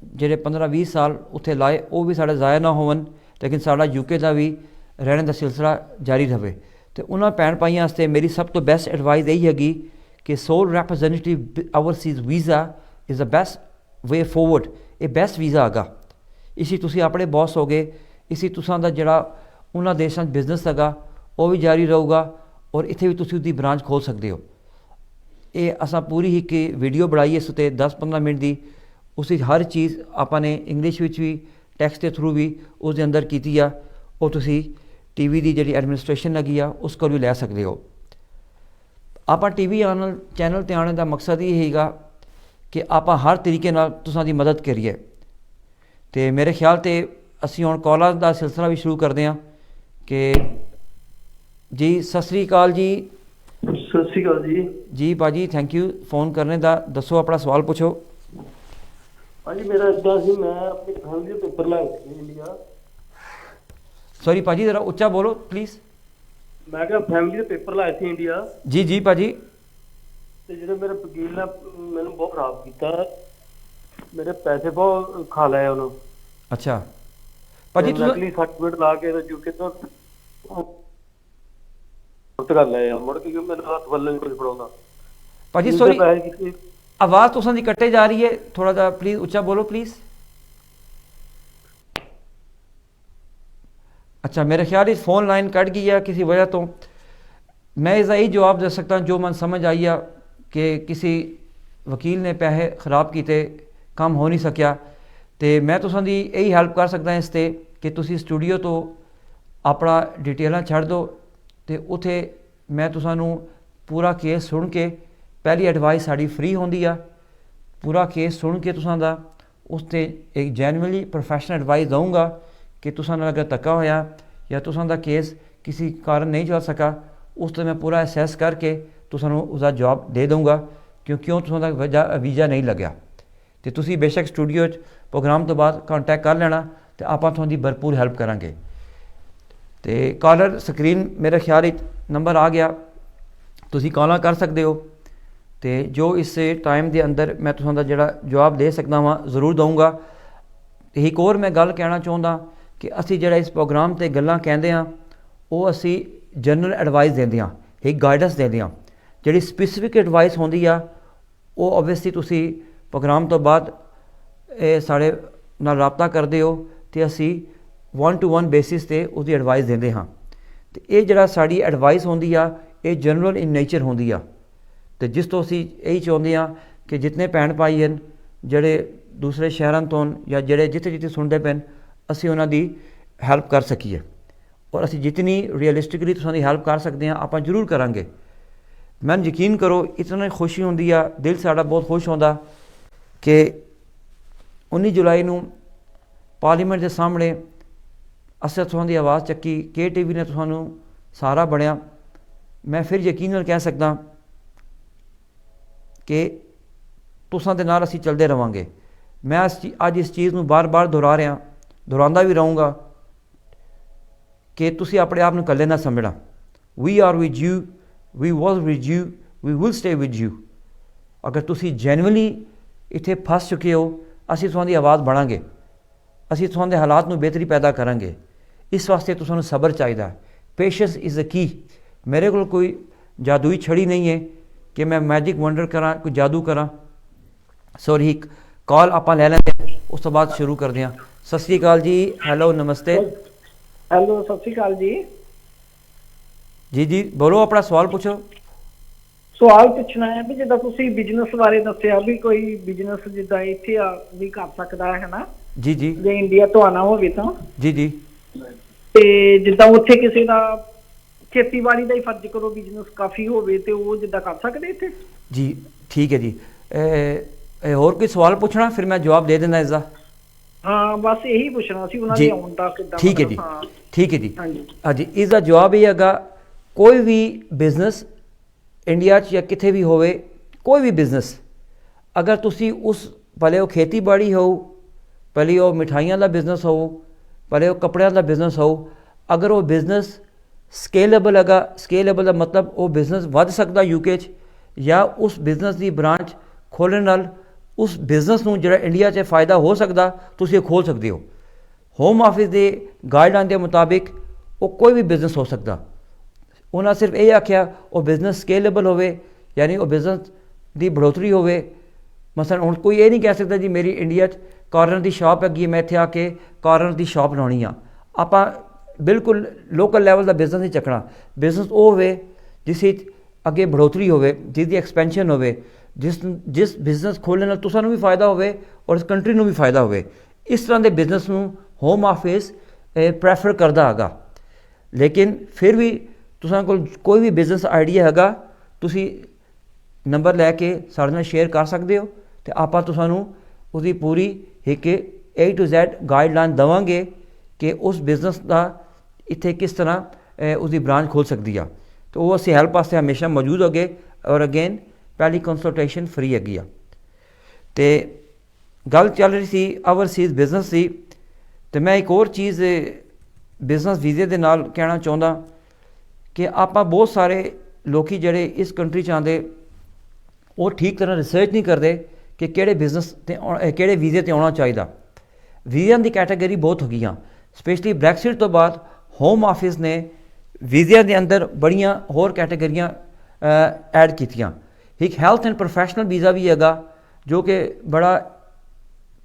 A: ਜਿਹੜੇ 15-20 ਸਾਲ ਉੱਥੇ ਲਾਏ ਉਹ ਵੀ ਸਾਡੇ ਜ਼ਾਇਆ ਨਾ ਹੋਵਣ, ਲੇਕਿਨ ਸਾਡਾ UK ਦਾ ਵੀ ਰਹਿਣ ਦਾ ਸਿਲਸਿਲਾ ਜਾਰੀ ਰਹੇ। ਅਤੇ ਉਹਨਾਂ ਭੈਣ ਭਾਈਆਂ ਵਾਸਤੇ ਮੇਰੀ ਸਭ ਤੋਂ ਬੈਸਟ ਐਡਵਾਈਸ ਇਹੀ ਹੈਗੀ ਕਿ sole representative overseas visa is the best way forward. ਇਹ ਬੈਸਟ ਵੀਜ਼ਾ ਹੈਗਾ। ਇਸੀ ਤੁਸੀਂ ਆਪਣੇ ਬੌਸ ਹੋ ਗਏ, ਇਸੀ ਤੁਸਾਂ ਦਾ ਜਿਹੜਾ ਉਹਨਾਂ ਦੇਸ਼ਾਂ 'ਚ ਬਿਜ਼ਨਸ ਹੈਗਾ ਉਹ ਵੀ ਜਾਰੀ ਰਹੂਗਾ, ਔਰ ਇੱਥੇ ਵੀ ਤੁਸੀਂ ਉਹਦੀ ਬ੍ਰਾਂਚ ਖੋਲ੍ਹ ਸਕਦੇ ਹੋ। ਇਹ ਅਸਾਂ ਪੂਰੀ ਇੱਕ ਵੀਡੀਓ ਬਣਾਈ ਇਸ ਉੱਤੇ 10-15 ਮਿੰਟ ਦੀ, ਉਸ ਵਿੱਚ ਹਰ ਚੀਜ਼ ਆਪਾਂ ਨੇ ਇੰਗਲਿਸ਼ ਵਿੱਚ ਵੀ ਟੈਕਸਟ ਦੇ ਥਰੂ ਵੀ ਉਸ ਦੇ ਅੰਦਰ ਕੀਤੀ ਆ। ਉਹ ਤੁਸੀਂ TV ਦੀ ਜਿਹੜੀ ਐਡਮਿਨਿਸਟ੍ਰੇਸ਼ਨ ਹੈਗੀ ਆ ਉਸ ਕੋਲ ਵੀ ਲੈ ਸਕਦੇ ਹੋ। ਆਪਾਂ TV ਚੈਨਲ 'ਤੇ ਆਉਣ ਦਾ ਮਕਸਦ ਇਹ ਹੈਗਾ ਕਿ ਆਪਾਂ ਹਰ ਤਰੀਕੇ ਨਾਲ ਤੁਸਾਂ ਦੀ ਮਦਦ ਕਰੀਏ। ਅਤੇ ਮੇਰੇ ਖਿਆਲ 'ਤੇ ਅਸੀਂ ਹੁਣ ਕਾਲਾਂ ਦਾ ਸਿਲਸਿਲਾ ਵੀ ਸ਼ੁਰੂ ਕਰਦੇ ਹਾਂ ਕਿ ਜੀ ਸਤਿ ਸ਼੍ਰੀ ਅਕਾਲ ਜੀ।
B: ਸਤਿ ਸ਼੍ਰੀ ਅਕਾਲ ਜੀ।
A: ਜੀ ਭਾਜੀ, ਥੈਂਕ ਯੂ फ़ोन करने ਦਾ। ਦੱਸੋ ਆਪਣਾ ਸਵਾਲ ਪੁੱਛੋ।
B: ਹਾਂਜੀ, ਮੇਰਾ ਇੱਦਾਂ ਸੀ, ਮੈਂ ਆਪਣੀ ਫੈਮਿਲੀ ਦੇ ਪੇਪਰ ਲੈ ਕੇ ਇੰਡੀਆ।
A: ਸੌਰੀ ਭਾਜੀ, ਜ਼ਰਾ ਉੱਚਾ ਬੋਲੋ ਪਲੀਜ਼।
B: ਮੈਂ ਕਿਹਾ ਫੈਮਿਲੀ ਦੇ ਪੇਪਰ ਲਾਏ ਸੀ ਇੰਡੀਆ।
A: ਜੀ ਜੀ ਭਾਜੀ।
B: ਤੇ ਜਿਹੜੇ ਮੇਰੇ ਵਕੀਲ ਨੇ ਮੈਨੂੰ ਬਹੁਤ ਖਰਾਬ ਕੀਤਾ, ਮੇਰੇ ਪੈਸੇ ਬਹੁਤ ਖਾ ਲਏ ਉਹਨੂੰ।
A: ਅੱਛਾ ਭਾਜੀ, ਤੁਸੀਂ
B: ਨਕਲੀ ਸਰਟੀਫਿਕੇਟ ਲਾ ਕੇ UK ਤੋਂ ਕਰ ਲਏ ਆ, ਮੁੜ ਕੇ ਮੈਨੂੰ ਹੱਥ ਵੱਲ ਨਹੀਂ ਕੁਝ ਫੜਾਉਂਦਾ।
A: ਭਾਜੀ ਸੌਰੀ, ਆਵਾਜ਼ ਤੁਸਾਂ ਦੀ ਕੱਟੇ ਜਾ ਰਹੀ ਹੈ, ਥੋੜਾ ਜਿਹਾ ਪਲੀਜ਼ ਉੱਚਾ ਬੋਲੋ ਪਲੀਜ਼। अच्छा, मेरे ख्याल इस फ़ोन लाइन कट गई है किसी वजह तो। मैं इसका यही जवाब दे सकता जो मन समझ आई है कि किसी वकील ने पैसे ख़राब किए, काम हो नहीं सकिया। तो मैं तुसां दी यही हेल्प कर सकता इस ते कि तुसी स्टूडियो तो अपना डिटेल छड़ दो, तो उत्थे मैं तुसानू पूरा केस सुन के, पहली एडवाइस साड़ी फ्री होंदी आ, पूरा केस सुन के तुसां दा उस ते एक जेन्युइनली प्रोफैशनल एडवाइस दूँगा कि तुसां नाल अगर धक्का होया या तुसां दा केस किसी कारण नहीं चल सका, उस तो मैं पूरा असैस करके तुसानू उसका जवाब दे दूँगा क्यों तुसां दा वीज़ा नहीं लग्या। तो तुसी बेशक स्टूडियो प्रोग्राम तो बाद कॉन्टैक्ट कर लेना, तो आपां तुहाडी भरपूर हैल्प करांगे। तो कॉलर स्क्रीन मेरे ख्याल नंबर आ गया, तुसी कॉलां कर सकते हो। तो जो इस टाइम के अंदर मैं तुसां दा जिहड़ा जवाब दे सकदा वां जरूर दूँगा। एक और मैं गल कहना चाहुंदा कि असी जिहड़ा इस प्रोग्राम ते गल्लां कहंदे हां वो असी जनरल एडवाइस देंदे हां, एक गाइडेंस देंदे हां। जिहड़ी स्पैसिफिक एडवाइस होंदी आ वो ओबवियसली तुसी प्रोग्राम तो बाद साढ़े नाल राबता करदे हो ते असी 1-to-1 बेसिस ते उसदी एडवाइस देंदे हां। ते ये जिहड़ा साडी एडवाइस होंदी आ ये जनरल इन नेचर होंदी आ। ते जिस तो असी यही चाहुंदे हां कि जितने भैन भाई हन जिहड़े दूसरे शहरां तो या जिहड़े जिथे जिथे सुनदे पैन, असी उन्हां दी हैल्प कर सकीए, और असी जितनी रियलिस्टिकली तुसां दी हैल्प कर सकते हैं आपां जरूर करांगे। मैनूं यकीन करो इतनी खुशी होंदी आ, दिल साडा बहुत खुश होंदा कि 19 जुलाई नूं पार्लीमेंट के सामने असें तुहां दी आवाज़ चक्की, KTV ने तुहानूं सहारा बनिया। मैं फिर यकीन नाल कह सकदा कि तुसां दे नाल असी चलदे रवांगे। मैं अज इस चीज़ नूं बार बार दोहरांदा भी रहूँगा कि तुसी अपने आप नूं कल्ले ना समझना। We are with you, we was with you, we will stay with you. अगर तुसी जेन्युइनली इत्थे फस चुके हो, असी तुहां दी आवाज़ बनांगे, असी तुहां दे हालात नूं बेहतरी पैदा करांगे। इस वास्ते तुसानूं सबर चाहिदा, पेशेंस इज़ द की। मेरे कोल कोई जादुई छड़ी नहीं है कि मैं मैजिक वंडर करा, कोई जादू करा। सॉरी, एक कॉल आपां ले लैंदे, उस तो बाद शुरू करदे हां। सत श्री अकाल जी, हैलो नमस्ते।
C: हेलो सत श्री अकाल जी।
A: जी जी बोलो, अपना सवाल पूछो।
C: सवाल पूछना है भी जिदा तुसी बिजनेस बारे दस्सिया भी कोई बिजनेस जिदा इत्थे भी कर सकदा है ना।
A: जी जी।
C: जे इंडिया तो आना होवे तां
A: जी जी।
C: ते जिदा उत्थे किसी दा खेतीबाड़ी दा ही फर्ज करो बिजनेस काफी होवे ते वो जिदा कर सकदे इत्थे। जी
A: ठीक है जी। और कोई सवाल पूछना फिर मैं जवाब दे देना इसका।
C: हाँ बस यही पूछना सी उन्हां दी आउण दा किदां।
A: ठीक है जी।
C: हाँ
A: ठीक है जी।
C: हाँ जी।
A: हाँ जी, इसका जवाब ये हैगा कोई भी बिजनेस इंडिया या किथे भी होवे, कोई भी बिजनेस अगर तुसी उस भले वो खेतीबाड़ी हो, भले वो मिठाइयां का बिजनेस हो, भले वो कपड़ियां का बिजनेस हो, अगर वो बिजनेस स्केलेबल हैगा, स्केलेबल का मतलब वो बिजनेस वध सकता यूके या उस बिजनेस की ब्रांच खोलने नाल उस बिजनेस नूं जिहड़ा इंडिया च फ़ायदा हो सकता, तुसीं खोल सकते हो। होम ऑफिस के गाइडलाइन के मुताबिक वो कोई भी बिजनेस हो सकता। उन्हें सिर्फ ये आख्या वो बिजनेस स्केलेबल होवे, यानी वो बिजनेस की बढ़ोतरी होवे। मसलन हुण कोई ये नहीं कह सकता जी मेरी इंडिया कॉर्नर की शॉप हैगी, मैं इत्थे आके कॉर्नर की शॉप लाउणी आ। आपां बिल्कुल लोकल लैवल का बिजनेस नहीं चकना। बिजनेस वो होवे जिस अगे बढ़ोतरी होवे, जिसकी एक्सपेंशन होवे, जिस बिजनेस खोलने नाल तुसां नूं भी फायदा होवे और इस कंट्री नूं भी फायदा होवे। इस तरह के बिजनेस नूं होम ऑफिस प्रैफर करता हैगा। लेकिन फिर भी तुसां कोल कोई भी बिजनेस आइडिया हैगा, तुसी नंबर लैके साडे नाल शेयर कर सकते हो, तो आपां तुसानूं उसकी पूरी एक A to Z गाइडलाइन देवांगे कि उस बिजनेस का इत्थे किस तरह उसकी ब्रांच खोल सकती है। तो वो असीं हैल्प वास्ते हमेशा मौजूद होगे। और अगेन पहली कंसल्टेशन फ्री हैगी आ। तो गल चल रही सी ओवरसीज़ बिजनेस की, तो मैं एक और चीज़ बिजनेस वीज़े के नाल कहना चाहुंदा कि आपां बहुत सारे लोग जिहड़े इस कंट्री च आंदे वो ठीक तरह रिसर्च नहीं करते कि किहड़े बिजनेस ते किहड़े वीज़े ते आउणा चाहीदा। वीज़ियां की कैटेगरी बहुत हो गई, स्पेशली ब्रैक्सिट तो बाद होम ऑफिस ने वीज़ियां के अंदर बड़ियां होर कैटेगरियां ऐड कीतियां। एक हैल्थ एंड प्रोफैशनल वीज़ा भी हैगा जो कि बड़ा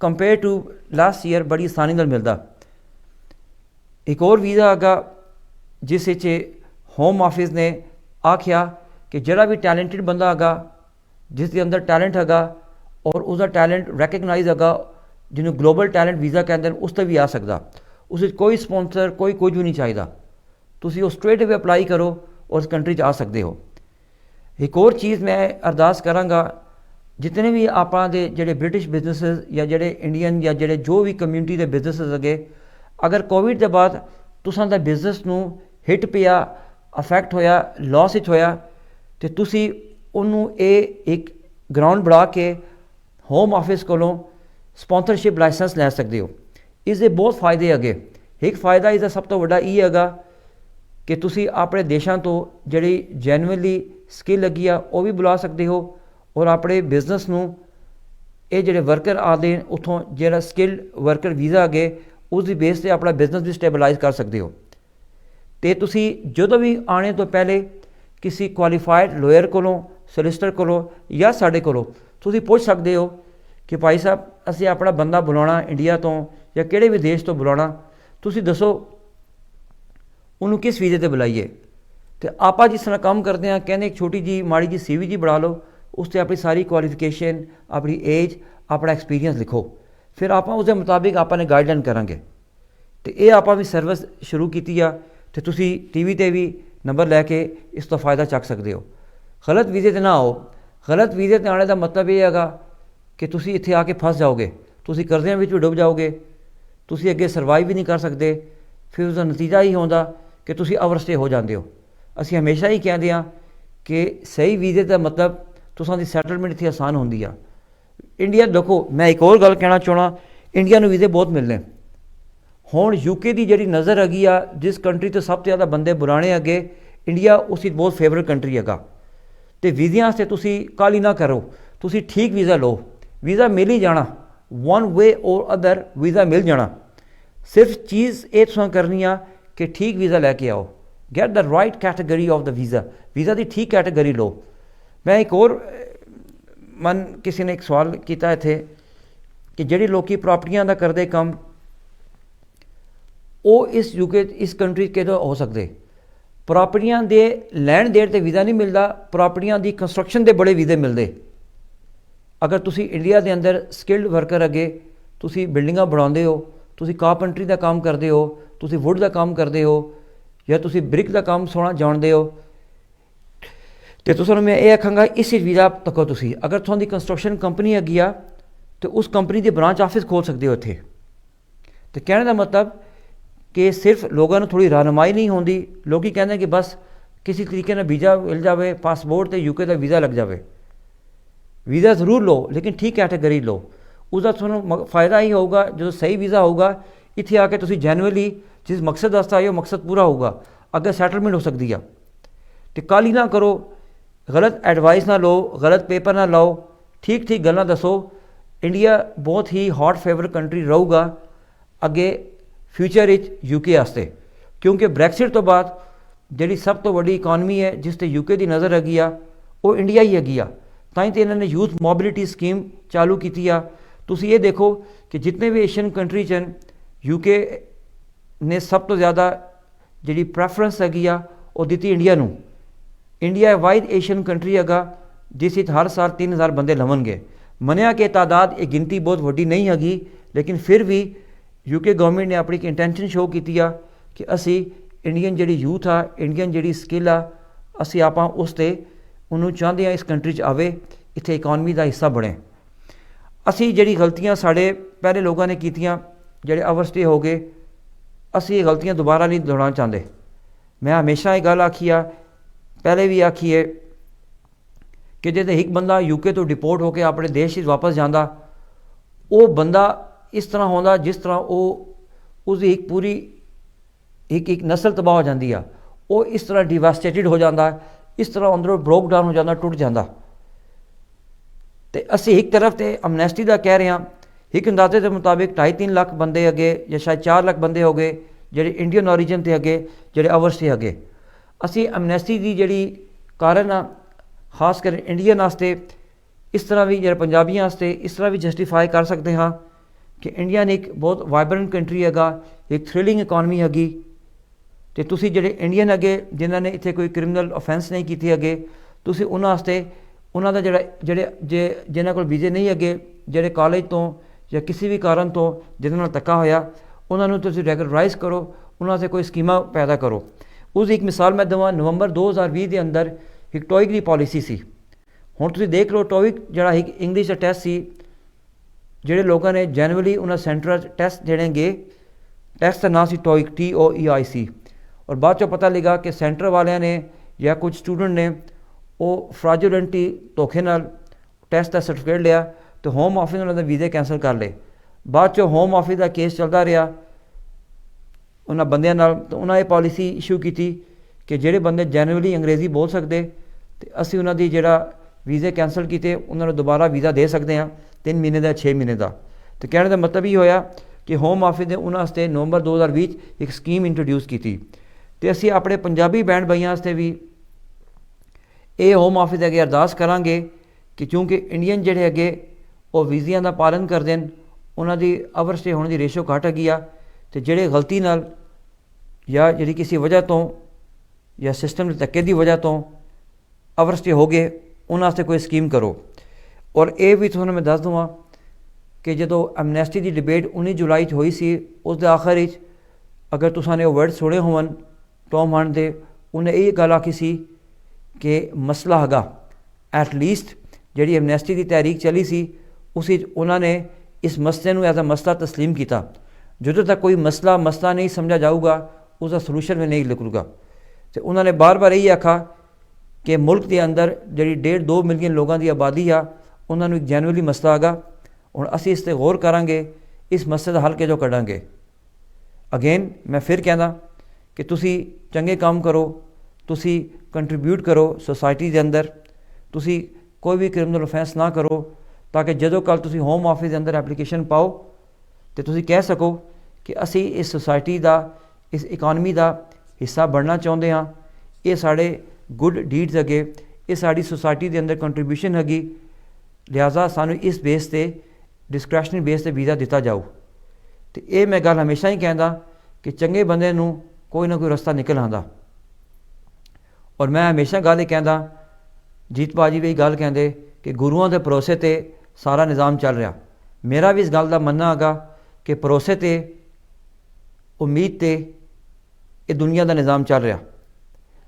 A: कंपेयर टू लास्ट ईयर बड़ी आसानी नाल मिलदा। एक और वीज़ा हैगा जिस विच होम ऑफिस ने आख्या कि जिहड़ा भी टैलेंटेड बंदा हैगा, जिसके अंदर टैलेंट हैगा और उसका टैलेंट रैकगनाइज हैगा, जिन्होंने ग्लोबल टैलेंट वीज़ा कहते हैं, उस तक भी आ सकता। उस कोई स्पॉन्सर कोई कुछ भी नहीं चाहिए, तुसी वो स्ट्रेट अवे अपलाई करो और इस कंट्री आ सकते हो। एक और चीज़ मैं अरदास करांगा, जितने भी आपां दे जेडे ब्रिटिश बिजनेसिस या जेडे इंडियन या जेडे जो भी कम्यूनिटी के बिजनेसिस अगे, अगर कोविड के बाद तुसां दा बिजनेस नूं हिट पिया, अफैक्ट होया, लॉस हिच होया, तो तुसी उन्होंने एक ग्राउंड बढ़ा के होम ऑफिस कोलों स्पॉन्सरशिप लाइसेंस लै सकते हो। इसके बहुत फ़ायदे अगे। एक फ़ायदा इसका सब तो वड्डा ये हैगा कि तुसी अपने देशों तो जिहड़ी जैनुअनली स्किल लगी आ वो भी बुला सकते हो और अपने बिजनेस नूं ये जिहड़े वर्कर आते उतों जिहड़ा स्किल्ड वर्कर वीज़ा अगे उसकी बेस से अपना बिजनेस भी स्टेबलाइज कर सकते हो। तो तुसी जदों भी आने तो पहले किसी क्वालीफाइड लॉयर कोलों, सोलिसिटर कोलों या साडे कोलों तुसी पुछ सकते हो कि भाई साहब असीं अपना बंदा बुलाना इंडिया तो या किहड़े भी देश तो बुलाना, तुसी दसो उन्होंने किस वीज़े ते बुलाइए। तो आप जिस तरह काम करते हैं, कहने एक छोटी जी माड़ी जी CV जी बना लो, उस पर अपनी सारी क्वालिफिकेशन, अपनी एज, अपना एक्सपीरियंस लिखो, फिर आप उसके मुताबिक आपने गाइडलाइन करांगे। तो ये आप भी सर्विस शुरू की आ, तो तुसी TV ते भी नंबर लैके इस तो फ़ायदा चक सकते हो। गलत वीज़े ते ना आओ। गलत वीज़े ते आने का मतलब ये हैगा कि तुसी इत्थे आके फस जाओगे, तुसी कर्ज़िਆਂ ਵਿੱਚ भी डुब जाओगे, तुसी अगे सर्वाइव भी नहीं कर सकते। फिर उसका नतीजा ही होंदा कि तुसी ओवरस्टे हो जाते हो। असीं हमेशा ही कहते हैं कि सही वीज़े का मतलब तुसां दी सैटलमेंट इत्थे आसान होंदी आ। इंडिया देखो, मैं एक और गल कहना चाहना, इंडिया नूं वीज़े बहुत मिलने। हुण UK की जिहड़ी नज़र हैगी आ, जिस कंट्री तो सब तो ज़्यादा बंदे बुलाने अगे, इंडिया उसकी बहुत फेवरेट कंट्री हैगा। तो वीज़ियां वास्ते तुसी काहली ना करो, तुसी ठीक वीज़ा लो, वीज़ा मिल ही जाना, वन वे और अदर वीज़ा मिल जाना। सिर्फ चीज़ ये तुसां करनी आ कि ठीक वीज़ा लैके आओ, get the right category of the visa, visa की ठीक कैटेगरी लो। मैं एक और मन किसी ने एक सवाल किया इत्थे कि जिहड़े लोग प्रॉपर्टियां का करते कम वो इस UK इस कंट्री कितों हो सकते। प्रॉपर्टियां दे लैण देण ते वीज़ा नहीं मिलता, प्रॉपर्टियां दी कंस्ट्रक्शन के बड़े वीज़े मिलते। अगर तुसी इंडिया के अंदर स्किल्ड वर्कर अगे तुसी बिल्डिंगां बनाते हो, तुसी कारपेंटरी का काम करते हो, तुसी वुड का काम करते हो या तुसी ब्रिक का काम सोना जानते हो, तो तुसानूं मैं ये आखांगा इस वीज़ा तको तुसी। अगर तुहाडी कंस्ट्रक्शन कंपनी हैगी आ तो उस कंपनी की ब्रांच ऑफिस खोल सकते हो इत्थे। तो कहने का मतलब कि सिर्फ लोगों को थोड़ी रहनुमाई नहीं होंदी, लोग कहते हैं कि बस किसी तरीके ਨਾਲ ਵੀਜ਼ਾ ਮਿਲ ਜਾਵੇ, ਪਾਸਪੋਰਟ ਤੇ ਯੂਕੇ ਦਾ ਵੀਜ਼ਾ ਲੱਗ ਜਾਵੇ। ਵੀਜ਼ਾ ਜ਼ਰੂਰ ਲਓ, ਲੇਕਿਨ ਠੀਕ ਕੈਟੇਗਰੀ ਲਓ। उसका ਤੁਹਾਨੂੰ फ़ायदा ही होगा जो सही वीज़ा होगा, इत्थे आके तुसी जेन्युइनली जिस मकसद वास्ते आए हो मकसद पूरा होगा, अगर सैटलमेंट हो सकती है। तो काली ना करो, गलत एडवाइस ना लो, गलत पेपर ना लाओ, ठीक ठीक गल्लां दसो। इंडिया बहुत ही हॉट फेवर कंट्री रहूगा अगे फ्यूचर यूके वास्ते, क्योंकि ब्रैक्सिट तो बाद जी सब तो वड्डी इकॉनमी है जिस ते यूके की नज़र हैगी आ वो इंडिया ही हैगी आ। ताई तो इन्होंने यूथ मोबिलिटी स्कीम चालू की आ। तुसी ये देखो कि जितने भी एशियन कंट्रीज हैं यूके ने सब तो ज़्यादा जी प्रैफरेंस हैगी आ वो दी इंडिया नूं। इंडिया वाइड एशियन कंट्री हैगा जिस हर साल 3000 बंदे लवणगे। मनिया कि तादाद ये गिनती बहुत वड्डी नहीं हैगी, लेकिन फिर भी यूके गवर्नमेंट ने अपनी इंटेंशन शो की आ कि असी इंडियन जी यूथ आ, इंडियन जी स्किल आ, असी आप उस ते उन्होंने चाहते हैं इस कंट्री आवे, इत्थे इकॉनमी का हिस्सा बने। असी जी गलतियां साढ़े पहले लोगों ने कीतियां जेडे ओवरस्टे हो गए, असी ये गलतियां दोबारा नहीं दोहराना चाहते। मैं हमेशा ये गल आखी आ, पहले भी आखी है कि जो एक बंदा यूके तो डिपोर्ट होकर अपने देश वापस जाता, वो बंदा इस तरह होता जिस तरह वो उसकी एक पूरी एक नस्ल तबाह हो जाती है। वो इस तरह डिवास्टेटेड हो जाता, इस तरह अंदरों ब्रोक डाउन हो जाता, टुट जाता। तो असी एक तरफ तो अमनैस्टी का कह रहे हैं, एक अंदाजे के मुताबिक 2.5-3 लाख बंदे अगे या शायद 4 लाख बंदे हो गए जोड़े इंडियन ओरीजन के अगे, जोड़े ओवरस्टे अगे। असी अमनैस्टी की जी कारण आ खास कर इंडियन वास्ते इस तरह भी जो पंजाबियों वास्ते इस तरह भी जस्टिफाई कर सकते हाँ कि इंडिया ने एक बहुत वाइब्रेंट कंट्री हैगा, एक थ्रिलिंग इकॉनमी हैगी। तो तुसी जेडे इंडियन अगे जिन्होंने इत्थे कोई क्रिमिनल ऑफेंस नहीं की अगे, तुसी उन्हां वास्ते उन्हां दा जेड़े जे जिन्हां कोल वीजे नहीं अगे, जेडे कॉलेज तो या किसी भी कारण तो जिन्हां नाल धक्का होया, उन्होंने तुसी रेगुलराइज करो, उन्हां से कोई स्कीमां पैदा करो। उसकी एक मिसाल मैं देवां, नवंबर 2020 के अंदर एक टॉइक की पॉलिसी सी। हुण तुसी देख लो, टॉइक जिहड़ा एक इंग्लिश का टैसट सी, जिहड़े लोगों ने जनवरी उन्हें सेंटर टैसट देने गए, टैसट का नाम सी टॉइक TOEIC। और बाद चो पता लगा कि सेंटर वालियां ने या कुछ स्टूडेंट ने वो फ्राजुलेंटी धोखे नाल टैसट का सर्टिफिकेट लिया, तो होम ऑफिस उन्होंने वीज़े कैंसल कर ले। बाद चो होम ऑफिस का केस चलता रहा उन्होंने बंदियां नाल, तो उन्होंने पॉलिसी इशू की कि जेडे बंदे जेन्युइनली अंग्रेजी बोल सकते तो असी उन्होंने जिहड़ा वीज़े कैंसल किए उन्होंने दोबारा वीज़ा दे सकते हैं 3 महीने का 6 महीने का। तो कहने का मतलब ये होया कि होम ऑफिस ने उन्होंने नवंबर 2020 एक स्कीम इंट्रोड्यूस की। तो असी अपने पंजाबी भैन भाइयों वास्ते भी ये होम ऑफिस अगे अरदास करांगे कि क्योंकि इंडियन जेडे अगे वो वीज़ियां का पालन करते हैं, उन्होंने ओवरस्टे होने की रेशो घट हैगी आ। तो जेडे गलती नाल या जी किसी वजह तो या सिस्टम के धक्के की वजह तो ओवरस्टे हो गए, उन्होंने कोई स्कीम करो। और ये भी थोड़ा मैं दस दूँ कि जो एमनैस्टी की डिबेट 19 जुलाई हुई सी, उसके आखिर अगर तुसाने वो वर्ड सुने होवन टॉम हंट दे, उन्हें ये गल आखी सी कि मसला हैगा एटलीस्ट जी एमनैस्टी की तहरीक चली सी उस उन्होंने इस मसले को एज अ मसला तस्लीम किया। जो तक कोई मसला नहीं समझा जाऊगा उसका सलूशन में नहीं निकलूगा। तो उन्होंने बार बार यही आखा कि मुल्क के अंदर जी 1.5-2 मिलियन लोगों की आबादी आ, उन्होंने एक जेन्युइनली मसला हैगा। हुण असीं इस ते गौर करांगे, इस मसले का हल किजो कढ़ांगे। अगेन मैं फिर कहना कि तुसी चंगे काम करो, तुसी कंट्रीब्यूट करो सोसाइटी के अंदर, तुसी कोई भी क्रिमिनल ऑफेंस ना करो, ताकि जो कल तुसी होम ऑफिस के अंदर एप्लीकेशन पाओ तो तुसी कह सको कि असी इस सोसाइटी का, इस इकॉनमी का हिस्सा बनना चाहते हाँ। ये साढ़े गुड डीड्स अगे, ये साड़ी सोसाइटी के अंदर कंट्रीब्यूशन हैगी, लिहाजा सानू इस बेस से डिस्क्रैशनरी बेस से वीज़ा दिता जाओ। तो ये मैं गल हमेशा ही कहता कि चंगे बंदे नू कोई ना कोई रस्ता निकल आंदा। और मैं हमेशा गल कहता, जीत भाजी भी गल कहते कि गुरुओं के भरोसे ते सारा निज़ाम चल रहा। मेरा भी इस गल का मनना हैगा कि भरोसे ते उम्मीद ते ये दुनिया का निज़ाम चल रहा।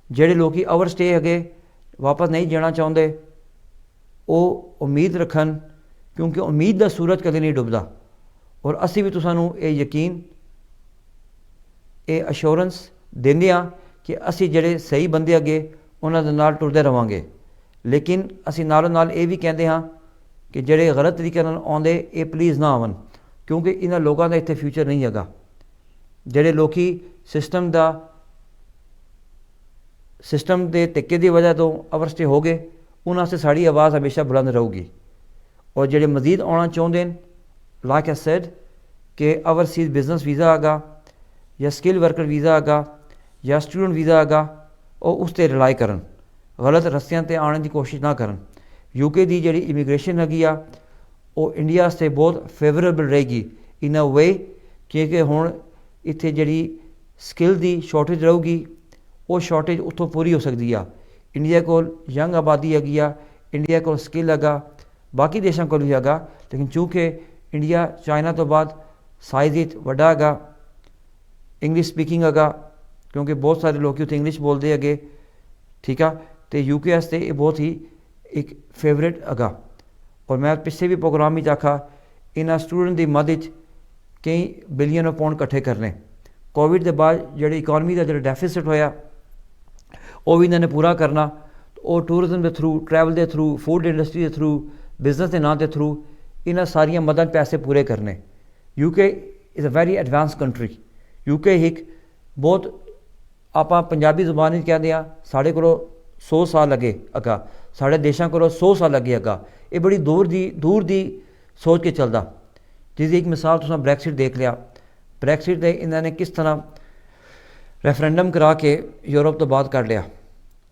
A: जेडे लोग ओवरस्टे है वापस नहीं जाना चाहते वो उम्मीद रखन, क्योंकि उम्मीद का सूरज कदे नहीं डुबदा। और असी भी तुसानू ये यकीन, ये अश्योरेंस देंदे हाँ ਕਿ ਅਸੀਂ ਜਿਹੜੇ ਸਹੀ ਬੰਦੇ ਅੱਗੇ ਉਹਨਾਂ ਦੇ ਨਾਲ ਟੁਰਦੇ ਰਹਾਂਗੇ, ਲੇਕਿਨ ਅਸੀਂ ਨਾਲੋਂ ਨਾਲ ਇਹ ਵੀ ਕਹਿੰਦੇ ਹਾਂ ਕਿ ਜਿਹੜੇ ਗਲਤ ਤਰੀਕੇ ਨਾਲ ਆਉਂਦੇ ਇਹ ਪਲੀਜ਼ ਨਾ ਆਵਣ, ਕਿਉਂਕਿ ਇਹਨਾਂ ਲੋਕਾਂ ਦਾ ਇੱਥੇ ਫਿਊਚਰ ਨਹੀਂ ਹੈਗਾ। ਜਿਹੜੇ ਲੋਕੀ ਸਿਸਟਮ ਦੇ ਧੱਕੇ ਦੀ ਵਜ੍ਹਾ ਤੋਂ ਅਵਰਸਟੇ ਹੋ ਗਏ, ਉਹਨਾਂ ਵਾਸਤੇ ਸਾਡੀ ਆਵਾਜ਼ ਹਮੇਸ਼ਾ ਬੁਲੰਦ ਰਹੂਗੀ। ਔਰ ਜਿਹੜੇ ਮਜ਼ੀਦ ਆਉਣਾ ਚਾਹੁੰਦੇ ਨੇ, ਲਾਈਕ ਆਈ ਸੈਡ ਕਿ ओवरसीज़ बिजनेस वीज़ा आगा या स्किल वर्कर वीज़ा आगा या स्टूडेंट वीज़ा आगा, और उस पर रिलाई करन, गलत रस्तियां ते आने की कोशिश ना करन। यूके की जी इमीग्रेशन हैगी आ वो इंडिया से बहुत फेवरेबल रहेगी इन अ वे, क्योंकि हुण इत्थे जी स्किल की शॉर्टेज रहूगी, वो शॉर्टेज उत्थों पूरी हो सकती है। इंडिया को यंग आबादी हैगी आ, इंडिया को स्किल हैगा, बाकी देशों को भी हैगा, लेकिन चूँकि इंडिया चाइना तो बाद साइज वड्डा हैगा, इंग्लिश स्पीकिंग हैगा, क्योंकि बहुत सारे लोग उत्थे इंग्लिश बोलते है, ठीक है। तो यूके वास्ते ये बहुत ही एक फेवरेट हैगा। और मैं पिछले भी प्रोग्राम में आखा इन्होंने स्टूडेंट की मदद कई बिलियन ऑफ पाउंड इकट्ठे करने। कोविड के बाद जो इकॉनमी का जो डेफिसिट होया वो भी इन्होंने पूरा करना, और टूरिज्म के थ्रू, ट्रैवल के थ्रू, फूड इंडस्ट्री के थ्रू, बिजनेस के नाम के थ्रू इन्होंने सारिया मदद पैसे पूरे करने। UK is a very advance country. UK एक बहुत आप पंजाबी जुबान कहते हैं साढ़े को 100 साल लगे अगा, साढ़े देशों को 100 साल लगे अगा। ये बड़ी दूर दी सोच के चलता। जिसकी एक मिसाल तुम ब्रैक्सिट देख लिया। ब्रैक्सिट दे इन्होंने किस तरह रेफरेंडम करा के यूरोप तो बाद कर लिया।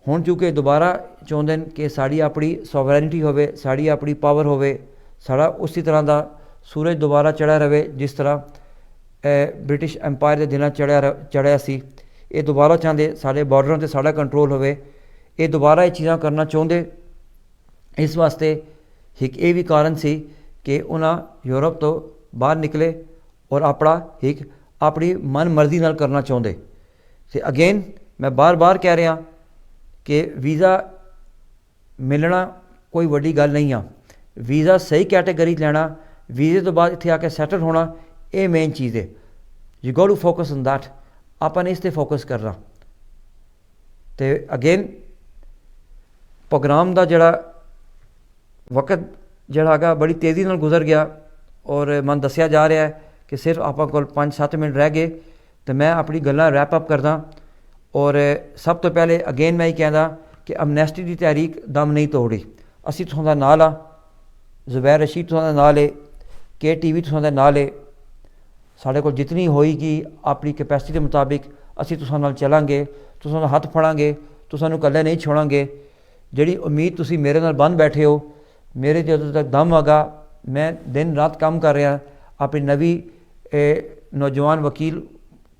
A: हुण चूँकि दोबारा चाहते हैं कि साड़ी अपनी सॉवरैनिटी होवे, साड़ी अपनी पावर होवे, साड़ा उसी तरह का सूरज दोबारा चढ़ा रहे जिस तरह ब्रिटिश एम्पायर के दिन चढ़िया सी। ये दोबारा चाहते साढ़े बॉर्डरों से साड़ा कंट्रोल होवे, ये दोबारा ये चीज़ां करना चाहते। इस वास्ते एक ये भी कारण सी कि उन्हें यूरोप तो बाहर निकले और अपना एक अपनी मन मर्जी नाल करना चाहते। तो अगेन मैं बार बार कह रहा कि वीज़ा मिलना कोई वड्डी गल नहीं आ। वीज़ा सही कैटेगरी लेना, वीज़े तो बाद इत्थे आके सैटल होना, ये मेन चीज़ है। You got to focus on that. आपने इस पर फोकस करना। तो अगेन प्रोग्राम का जड़ा वक्त जड़ा है बड़ी तेज़ी नाल गुजर गया, और मन दसिया जा रहा है कि सिर्फ आप को 5-7 मिनट रह गए। तो मैं अपनी गल्लां रैप अप करदा। और सब तो पहले अगेन मैं ही कहदा कि अमनैस्टी की तहरीक दम नहीं तोड़ी। असी तुहां दा नाल आ, जुबैर रशीद तुहां दा नाल है, KTV तुहां दा नाल है। साढ़े को जितनी होएगी अपनी कैपेसिटी के मुताबिक असी तुसां नाल चलांगे, तुसां दा हथ फड़ांगे, तुसां नूं कल्ले नहीं छोड़ांगे। जिहड़ी उम्मीद तुसी मेरे नाल बंद बैठे हो, मेरे जदों तक दम आगा, मैं दिन रात काम कर रहा। अपनी नवी नौजवान वकील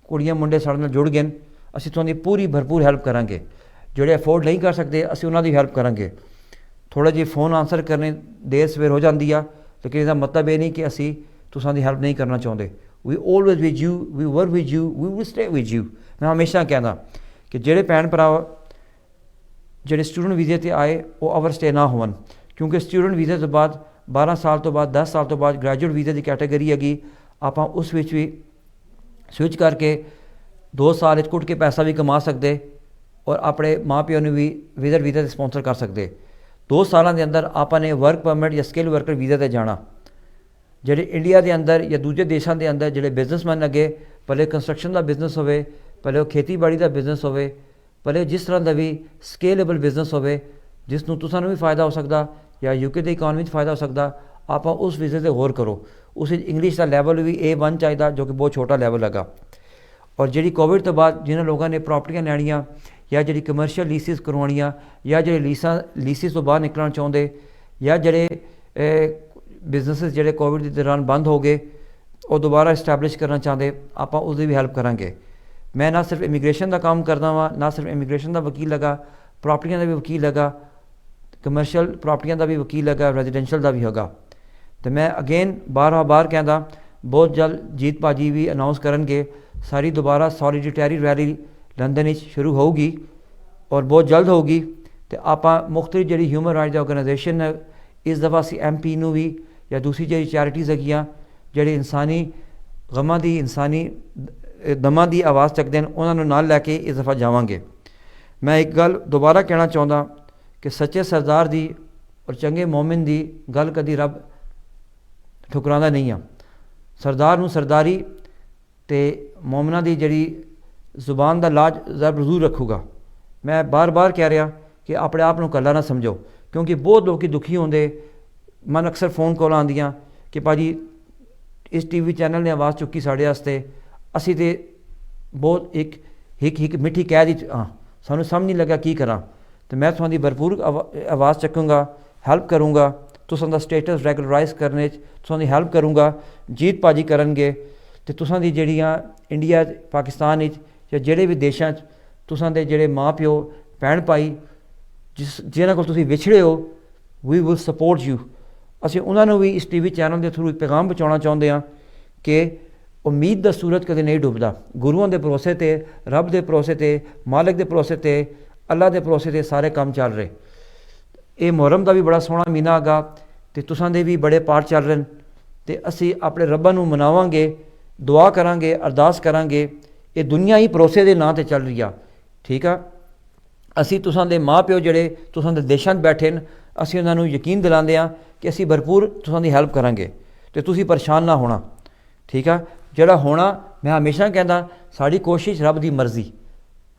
A: कुड़ियां मुंडे साढ़े नाल जुड़ गए। असी तुहां दी पूरी भरपूर हैल्प करांगे। जिहड़े अफोर्ड नहीं कर सकते असी उन्हां दी हैल्प करांगे। थोड़ा जी फोन आंसर करने देर सवेर हो जाती है, लेकिन इसका मतलब ये नहीं कि असी तुसां दी हैल्प नहीं करना चाहते। We always with you, we work with you, we will stay with you. मैं हमेशा कहना कि जिहड़े भैन भरा जिहड़े स्टूडेंट वीज़े ते आए वो ओवर स्टे ना होवन, क्योंकि स्टूडेंट वीज़े तो बाद 12 साल तो बाद 10 साल तो बाद ग्रैजुएट वीज़े की कैटेगरी हैगी। आप उस विच भी स्विच करके 2 साल घुट के पैसा भी कमा सकते और अपने माँ प्यो ने भी विज़िट वीज़ा स्पॉन्सर कर सकते। 2 सालों के अंदर आपने वर्क परमिट या स्किल वर्कर वीज़े ते जाना। ਜਿਹੜੇ इंडिया के अंदर या दूजे देशों के अंदर ਜਿਹੜੇ बिजनेसमैन अगे भले कंस्ट्रक्शन का बिजनेस हो, भले खेतीबाड़ी का बिजनेस हो, भले जिस तरह का भी स्केलेबल बिजनेस हो जिसनों तुसां नूं भी फायदा हो सकता या यूके की इकॉनमी फायदा हो सकता, आप उस वीज़े से गौर करो। उस इंग्लिश का लैवल भी A1 चाहिए, जो कि बहुत छोटा लैवल हैगा। और जी कोविड तो बाद जिन्होंने लोगों ने प्रॉपर्टियां लैनियां या जी कमर्शियल लीसिस करवानियां या जो लीसिस तो बाहर निकलना चाहते या जोड़े बिजनेस जोड़े कोविड के दौरान बंद हो गए और दोबारा इस्टैबलिश करना चाहते, आप उसकी भी हैल्प करांगे। मैं ना सिर्फ इमीग्रेशन का काम करता वा, ना सिर्फ इमीग्रेशन का वकील लगा, प्रॉपर्टियां का भी वकील लगा, कमर्शियल प्रॉपर्टियां का भी वकील लगा, रेजिडेंशियल का भी होगा। तो मैं अगेन बार कहता बहुत जल्द जीत भाजी भी अनाउंस करेंगे सारी दोबारा सॉलिडिटरी रैली लंदन शुरू होगी और बहुत जल्द होगी। तो आप मुख्तलिफ जी ह्यूमन राइट्स ऑर्गेनाइजेशन है, इस दफ़ा असी MP नूं भी या दूसरी जी चैरिटीज़ हैगियां जिहड़ी इंसानी गमां दी इंसानी ਦਮਾਂ ਦੀ ਆਵਾਜ਼ ਚੱਕਦੇ ਨੇ ਉਹਨਾਂ ਨੂੰ ਨਾਲ ਲੈ ਕੇ ਇਸ ਦਫਾ ਜਾਵਾਂਗੇ। ਮੈਂ ਇੱਕ ਗੱਲ ਦੁਬਾਰਾ ਕਹਿਣਾ ਚਾਹੁੰਦਾ ਕਿ ਸੱਚੇ ਸਰਦਾਰ ਦੀ ਔਰ ਚੰਗੇ ਮੋਮਿਨ ਦੀ ਗੱਲ ਕਦੀ ਰੱਬ ਠੁਕਰਾਉਂਦਾ ਨਹੀਂ ਆ। ਸਰਦਾਰ ਨੂੰ ਸਰਦਾਰੀ ਅਤੇ ਮੋਮਨਾਂ ਦੀ ਜਿਹੜੀ ਜ਼ੁਬਾਨ ਦਾ ਲਾਜ ਰੱਬ ਜ਼ਰੂਰ ਰੱਖੂਗਾ। ਮੈਂ ਬਾਰ ਕਹਿ ਰਿਹਾ ਕਿ ਆਪਣੇ ਆਪ ਨੂੰ ਇਕੱਲਾ ਨਾ ਸਮਝੋ, ਕਿਉਂਕਿ ਬਹੁਤ ਲੋਕ ਦੁਖੀ ਹੁੰਦੇ। ਮਨ ਅਕਸਰ ਫੋਨ ਕਾਲ ਆਉਂਦੀਆਂ ਕਿ ਭਾਜੀ ਇਸ TV ਚੈਨਲ ਨੇ ਆਵਾਜ਼ ਚੁੱਕੀ ਸਾਡੇ ਵਾਸਤੇ, ਅਸੀਂ ਤਾਂ ਬਹੁਤ ਇੱਕ ਮਿੱਠੀ ਕੈਦ ਵਿੱਚ ਹਾਂ, ਸਾਨੂੰ ਸਮਝ ਨਹੀਂ ਲੱਗਾ ਕੀ ਕਰਾਂ। तो मैं तुहां दी भरपूर आवाज़ चकूँगा, हैल्प करूँगा, तुसां दा स्टेटस रैगुलराइज करने तुसां दी हैल्प करूँगा। जीत भाजी करनगे तो तुसां दी जेहड़ियां इंडिया पाकिस्तान या जेहड़े भी देशां तुसां दे जेहड़े माँ प्यो भैन भाई जिन्हां कोल तुसीं विछड़े हो, वी विल सपोर्ट यू। असीं उन्हां नूं भी इस TV चैनल के थ्रू एक पैगाम पहुँचाना चाहुंदे हां कि उम्मीद का सूरज कदे नहीं डुबदा। गुरुआं दे भरोसे ते, रब दे भरोसे ते, मालिक दे भरोसे ते, अल्लाह के भरोसे से सारे काम चल रहे। ये मुहर्रम का भी बड़ा सोहना महीना आगा तो तुसां दे भी बड़े पाठ चल रहे हैं तो असी अपने रब्बा नूं मनावांगे, दुआ करांगे, अरदास करांगे। ये दुनिया ही भरोसे के नाँ ते चल रही है, ठीक है। असी तुसां दे माँ प्यो जिहड़े तुसां दे देशां बैठे न, असी उन्हां नूं यकीन दिलांदे हां कि असी भरपूर तुसां दी हैल्प करांगे तो तुसीं परेशान ना होना, ठीक है। जिहड़ा होना मैं हमेशा कहंदा साडी कोशिश रब दी मर्जी,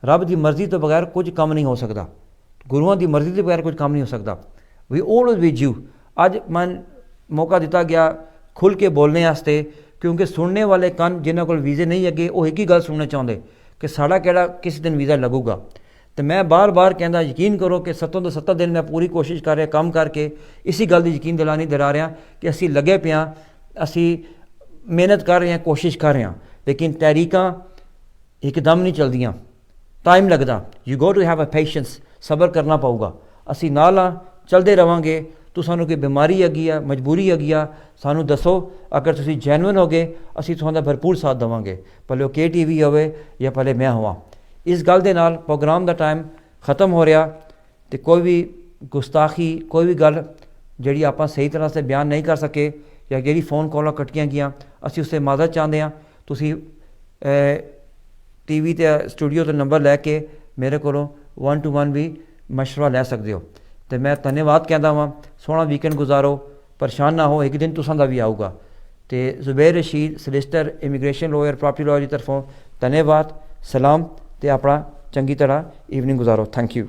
A: रब की मर्जी तो बगैर कुछ कम नहीं हो सकता, गुरुआं की मर्जी तो बगैर कुछ काम नहीं हो सकता। We always with you. अज मन मौका दिता गया खुल के बोलने वास्ते, क्योंकि सुनने वाले कन जिन्होंने कोल वीज़े नहीं अगे वो एक ही गल सुनना चाहते कि साड़ा केड़ा किस दिन वीज़ा लगूगा। तो मैं बार कहता यकीन करो कि 7 तो 7 दिन मैं पूरी कोशिश कर रहा काम करके इसी गल की यकीन दिलानी दिला रहा कि असी लगे पे हाँ, असी मेहनत कर रहे हैं, कोशिश कर रहे हैं, लेकिन तहरीकां एकदम नहीं चलदियाँ, टाइम लगता। You go to have a patience, सबर करना पऊगा। असी नाल हाँ, चलते रहांगे। तो सानू कोई बीमारी हैगी आ, मजबूरी हैगी आ, सानू दसो। अगर तुसीं जैनवन हो गए असी तुहाडा भरपूर साथ देवांगे, भले वो KTV होवे या भले मैं होवां। इस गल दे नाल प्रोग्राम का टाइम खत्म हो रहा तो कोई भी गुस्ताखी कोई भी गल जिहड़ी आपां सही तरह से बयान नहीं कर सके या जिहड़ी फोन कॉलां कटियां गईयां असी उससे माजरत चाहते हैं। तुसीं TV ते स्टूडियो तो नंबर लैके मेरे को 1-to-1 भी मशवरा लै सकते हो। तो मैं धन्यवाद कहता वहाँ, सोहना वीकेंड गुजारो, परेशान ना हो, एक दिन तुसां दा भी आऊगा। तो Zubair Rashid solicitor immigration lawyer property lawyer की तरफों धन्यवाद, सलाम, तो अपना चंगी तरह इवनिंग गुजारो। Thank you.